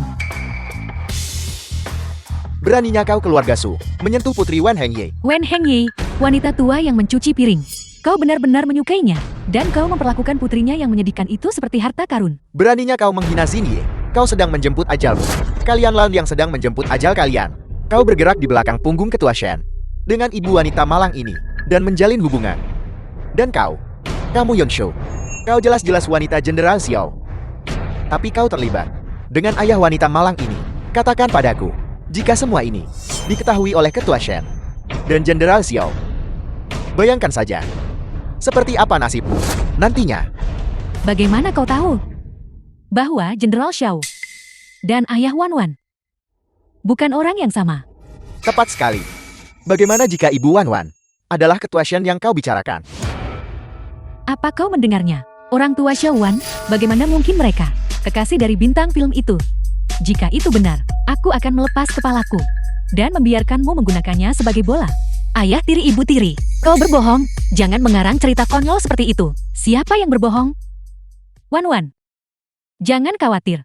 Beraninya kau keluarga Su menyentuh putri Wan Hengye. Wen Hengyi, wanita tua yang mencuci piring. Kau benar-benar menyukainya, dan kau memperlakukan putrinya yang menyedihkan itu seperti harta karun. Beraninya kau menghina Xinye. Kau sedang menjemput ajalmu. Kalian lain yang sedang menjemput ajal kalian. Kau bergerak di belakang punggung Ketua Shen dengan ibu wanita malang ini dan menjalin hubungan. Dan kamu Yonshu. Kau jelas-jelas wanita Jenderal Xiao. Tapi kau terlibat dengan ayah wanita malang ini. Katakan padaku, jika semua ini diketahui oleh Ketua Shen dan Jenderal Xiao, bayangkan saja, seperti apa nasibmu nantinya. Bagaimana kau tahu bahwa Jenderal Xiao dan ayah Wan-Wan bukan orang yang sama? Tepat sekali. Bagaimana jika Ibu Wan-Wan adalah Ketua Shen yang kau bicarakan? Apa kau mendengarnya? Orang tua Xiao Wan, bagaimana mungkin mereka kekasih dari bintang film itu? Jika itu benar, aku akan melepas kepalaku dan membiarkanmu menggunakannya sebagai bola. Ayah tiri ibu tiri, kau berbohong. Jangan mengarang cerita konyol seperti itu. Siapa yang berbohong? Wan-Wan, jangan khawatir.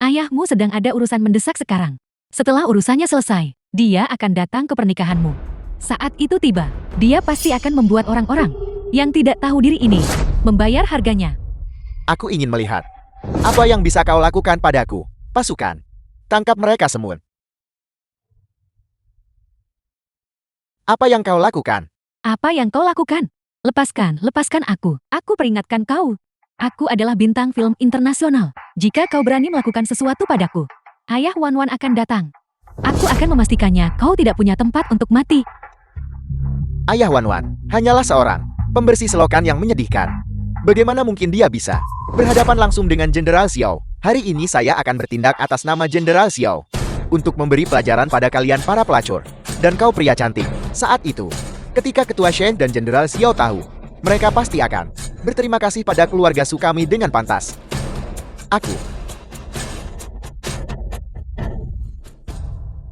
Ayahmu sedang ada urusan mendesak sekarang. Setelah urusannya selesai, dia akan datang ke pernikahanmu. Saat itu tiba, dia pasti akan membuat orang-orang yang tidak tahu diri ini membayar harganya. Aku ingin melihat apa yang bisa kau lakukan padaku. Pasukan, tangkap mereka semua. Apa yang kau lakukan? Apa yang kau lakukan? Lepaskan aku. Aku peringatkan kau. Aku adalah bintang film internasional. Jika kau berani melakukan sesuatu padaku, ayah Wan-Wan akan datang. Aku akan memastikannya kau tidak punya tempat untuk mati. Ayah Wan-Wan hanyalah seorang pembersih selokan yang menyedihkan. Bagaimana mungkin dia bisa berhadapan langsung dengan Jenderal Xiao? Hari ini saya akan bertindak atas nama Jenderal Xiao untuk memberi pelajaran pada kalian para pelacur. Dan kau pria cantik. Saat itu, ketika Ketua Shen dan Jenderal Xiao tahu, mereka pasti akan berterima kasih pada keluarga Su kami dengan pantas.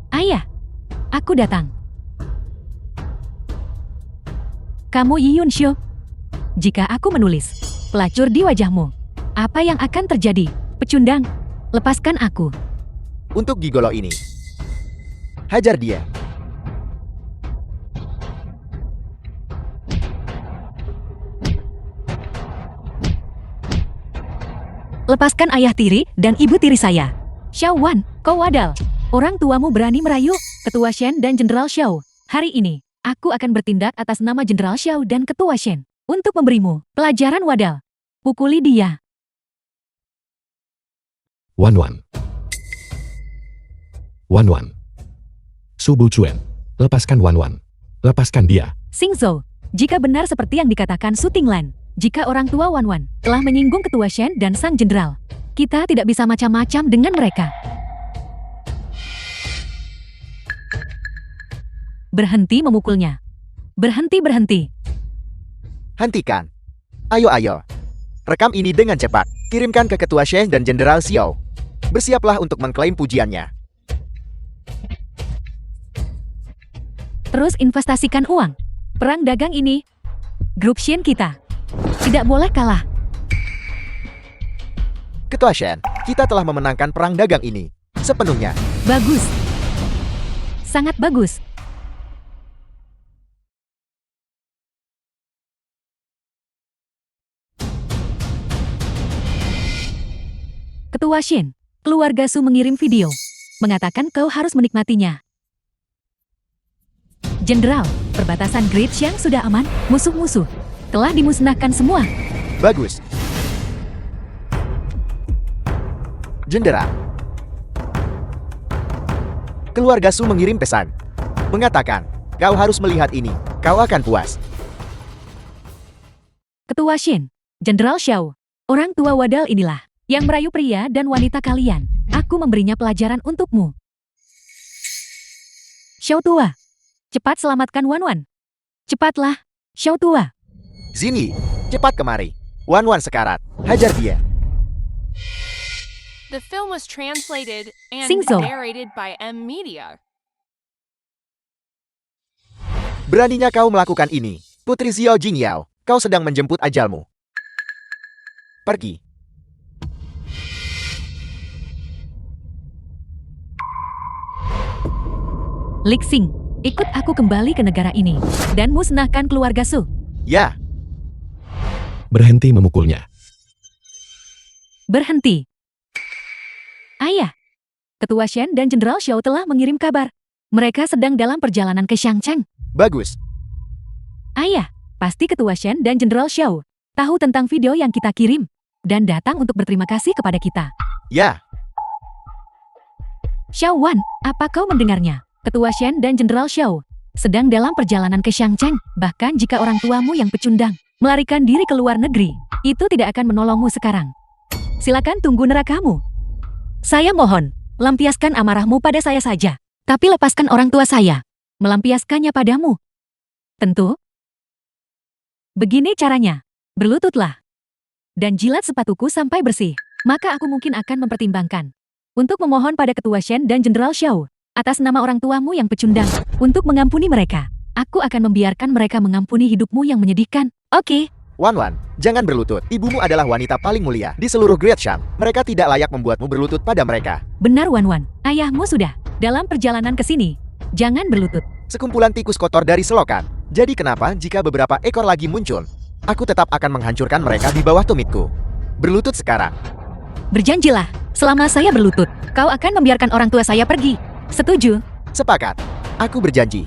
Ayah, aku datang. Kamu Yi Yun-shu. Jika aku menulis pelacur di wajahmu, apa yang akan terjadi? Pecundang, lepaskan aku. Untuk gigolo ini, hajar dia. Lepaskan ayah tiri dan ibu tiri saya. Xiao Wan, kau wadal. Orang tuamu berani merayu Ketua Shen dan Jenderal Xiao. Hari ini, aku akan bertindak atas nama Jenderal Xiao dan Ketua Shen untuk memberimu pelajaran wadal. Pukuli dia. Wan Wan. Wan Wan. Su Buchuan, lepaskan Wan Wan. Lepaskan dia. Xing Zhou, jika benar seperti yang dikatakan Su Tinglan, jika orang tua Wan Wan telah menyinggung Ketua Shen dan Sang Jenderal, kita tidak bisa macam-macam dengan mereka. Berhenti memukulnya. Berhenti. Hentikan. Ayo. Rekam ini dengan cepat. Kirimkan ke Ketua Shen dan Jenderal Xiao. Bersiaplah untuk mengklaim pujiannya. Terus investasikan uang. Perang dagang ini, grup Shen kita tidak boleh kalah. Ketua Shen, kita telah memenangkan perang dagang ini sepenuhnya. Bagus. Sangat bagus. Ketua Shen, keluarga Su mengirim video, mengatakan kau harus menikmatinya. Jenderal, perbatasan Great Xiang sudah aman, musuh-musuh telah dimusnahkan semua. Bagus. Jenderal. Keluarga Su mengirim pesan. Mengatakan, kau harus melihat ini, kau akan puas. Ketua Shen, Jenderal Xiao, orang tua wadal inilah yang merayu pria dan wanita kalian. Aku memberinya pelajaran untukmu. Xiao tua, cepat selamatkan Wan Wan. Cepatlah, Xiao tua. Zini, cepat kemari. Wan Wan sekarat. Hajar dia. The film was translated and Xing Zhou. narrated by M Media. Beraninya kau melakukan ini. Putri Xiao Jingyao, kau sedang menjemput ajalmu. Pergi. Lixing, ikut aku kembali ke negara ini dan musnahkan keluarga Su. Ya, Berhenti memukulnya. Berhenti. Ayah, Ketua Shen dan Jenderal Xiao telah mengirim kabar. Mereka sedang dalam perjalanan ke Xiangcheng. bagus. Ayah, pasti Ketua Shen dan Jenderal Xiao tahu tentang video yang kita kirim dan datang untuk berterima kasih kepada kita. Ya, Xiao Wan, apa kau mendengarnya? Ketua Shen dan Jenderal Xiao sedang dalam perjalanan ke Xiangcheng. Bahkan jika orang tuamu yang pecundang melarikan diri ke luar negeri, itu tidak akan menolongmu sekarang. Silakan tunggu nerakamu. Saya mohon, lampiaskan amarahmu pada saya saja. Tapi lepaskan orang tua saya. Melampiaskannya padamu. Tentu. Begini caranya. Berlututlah. Dan jilat sepatuku sampai bersih. Maka aku mungkin akan mempertimbangkan untuk memohon pada Ketua Shen dan Jenderal Xiao atas nama orang tuamu yang pecundang untuk mengampuni mereka. Aku akan membiarkan mereka mengampuni hidupmu yang menyedihkan. Oke. Wan Wan, jangan berlutut. Ibumu adalah wanita paling mulia di seluruh Great Xiang. Mereka tidak layak membuatmu berlutut pada mereka. Benar Wan Wan. Ayahmu sudah dalam perjalanan ke sini. Jangan berlutut. Sekumpulan tikus kotor dari selokan. Jadi kenapa jika beberapa ekor lagi muncul, aku tetap akan menghancurkan mereka di bawah tumitku. Berlutut sekarang. Berjanjilah, selama saya berlutut, kau akan membiarkan orang tua saya pergi. Setuju? Sepakat. Aku berjanji.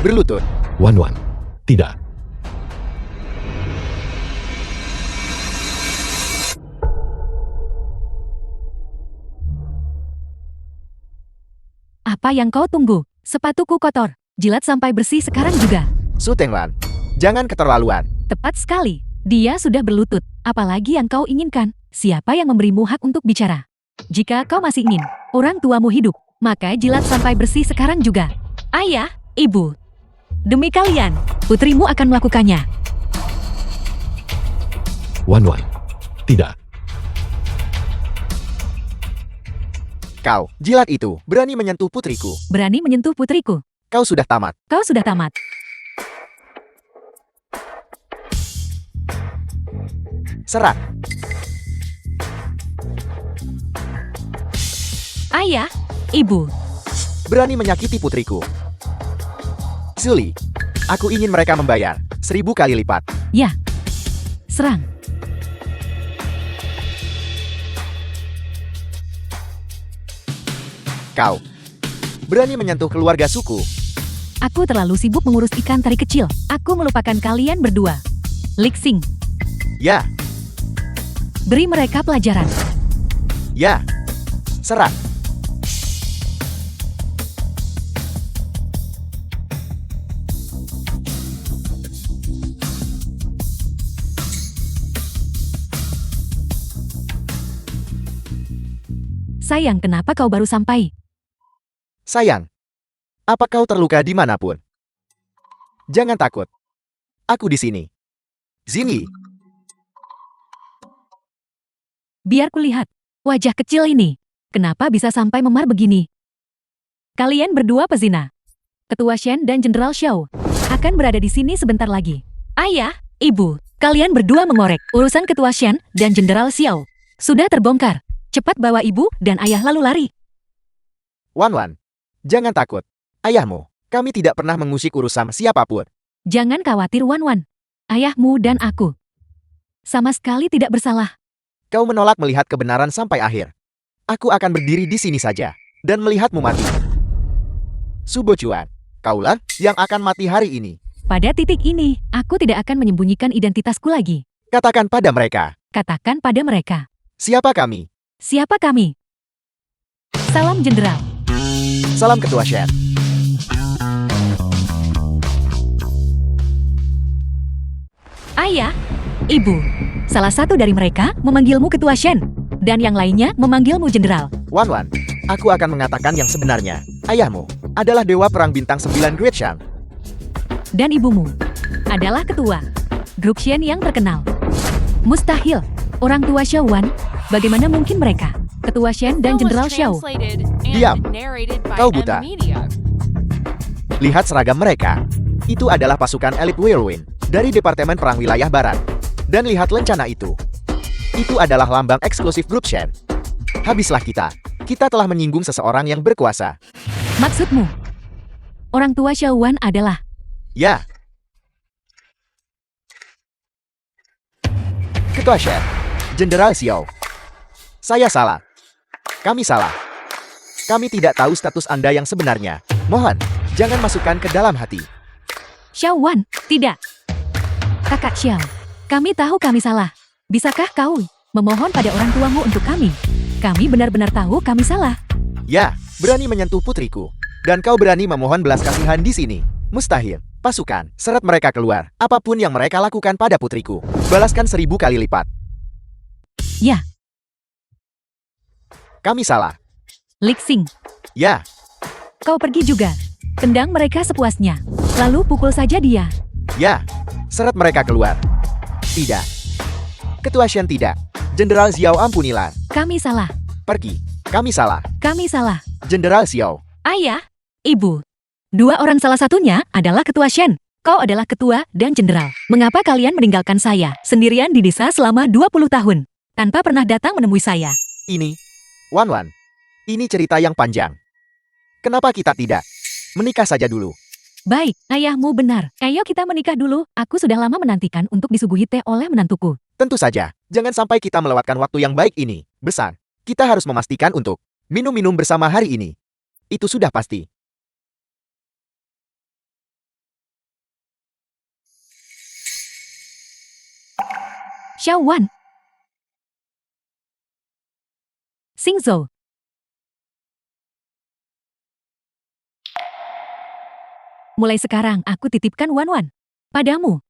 Berlutut. Wan Wan. Tidak. Apa yang kau tunggu? Sepatuku kotor. Jilat sampai bersih sekarang juga. Su Tenglan, jangan keterlaluan. Tepat sekali. Dia sudah berlutut. Apalagi yang kau inginkan? Siapa yang memberimu hak untuk bicara? Jika kau masih ingin orang tuamu hidup, maka jilat sampai bersih sekarang juga. Ayah, ibu. Demi kalian, putrimu akan melakukannya. Wan Wan. Tidak. Kau, jilat itu, berani menyentuh putriku. Berani menyentuh putriku. Kau sudah tamat. Kau sudah tamat. Serat. Ayah, ibu. Berani menyakiti putriku. Zuli, aku ingin mereka membayar 1000 kali lipat. Ya. Serang. Kau berani menyentuh keluarga suku. Aku terlalu sibuk mengurus ikan teri kecil. Aku melupakan kalian berdua. Lixing, Ya, beri mereka pelajaran. ya. Serang. Sayang, kenapa kau baru sampai? Sayang, apa kau terluka dimanapun? Jangan takut. Aku di sini. Zini, Biar kulihat. Wajah kecil ini. Kenapa bisa sampai memar begini? Kalian berdua pezina. Ketua Shen dan Jenderal Xiao akan berada di sini sebentar lagi. Ayah, ibu, kalian berdua mengorek. Urusan Ketua Shen dan Jenderal Xiao sudah terbongkar. Cepat bawa ibu dan ayah lalu lari. Wan Wan, jangan takut. Ayahmu, kami tidak pernah mengusik urusan siapapun. Jangan khawatir, Wan Wan. Ayahmu dan aku sama sekali tidak bersalah. Kau menolak melihat kebenaran sampai akhir. Aku akan berdiri di sini saja dan melihatmu mati. Subo Chuan, kaulah yang akan mati hari ini. Pada titik ini, aku tidak akan menyembunyikan identitasku lagi. Katakan pada mereka, Katakan pada mereka, siapa kami? siapa kami? Salam Jenderal. Salam Ketua Shen. Ayah, ibu, salah satu dari mereka memanggilmu Ketua Shen, dan yang lainnya memanggilmu Jenderal. Wan Wan, aku akan mengatakan yang sebenarnya. Ayahmu adalah Dewa Perang Bintang 9 Great Shan. Dan ibumu adalah ketua grup Shen yang terkenal. Mustahil. Orang tua Xiao Wan, bagaimana mungkin mereka? Ketua Shen dan Film was Jenderal Xiao. translated and Diam. narrated by Kau M buta. Media. Lihat seragam mereka. Itu adalah pasukan elit Whirlwind dari Departemen Perang Wilayah Barat. Dan lihat lencana itu. Itu adalah lambang eksklusif grup Shen. Habislah kita. Kita telah menyinggung seseorang yang berkuasa. Maksudmu? Orang tua Xiao Wan adalah Ya. Ketua Shen, Jenderal Xiao. Saya salah. Kami salah. Kami tidak tahu status Anda yang sebenarnya. Mohon, jangan masukkan ke dalam hati. Xiao Wan. Tidak. Kakak Xiao, kami tahu kami salah. Bisakah kau memohon pada orang tuamu untuk kami? Kami benar-benar tahu kami salah. Ya, berani menyentuh putriku. Dan kau berani memohon belas kasihan di sini. Mustahil. Pasukan, seret mereka keluar. Apapun yang mereka lakukan pada putriku, balaskan 1000 kali lipat. Ya, Kami salah. Lixing, Ya, kau pergi juga. Tendang mereka sepuasnya. Lalu pukul saja dia. ya. Seret mereka keluar. Tidak. Ketua Shen tidak. Jenderal Xiao ampunilah. Kami salah. Pergi. Kami salah. Kami salah. Jenderal Xiao. Ayah, ibu. Dua orang salah satunya adalah Ketua Shen. Kau adalah ketua dan jenderal. Mengapa kalian meninggalkan saya sendirian di desa selama 20 tahun? Tanpa pernah datang menemui saya. Ini. Wan Wan. Ini cerita yang panjang. Kenapa kita tidak menikah saja dulu? Baik, ayahmu benar. Ayo kita menikah dulu. Aku sudah lama menantikan untuk disuguhi teh oleh menantuku. Tentu saja. Jangan sampai kita melewatkan waktu yang baik ini. Besar. Kita harus memastikan untuk minum-minum bersama hari ini. Itu sudah pasti. Xiao Wan. Xingzhou. Mulai sekarang aku titipkan Wan Wan padamu.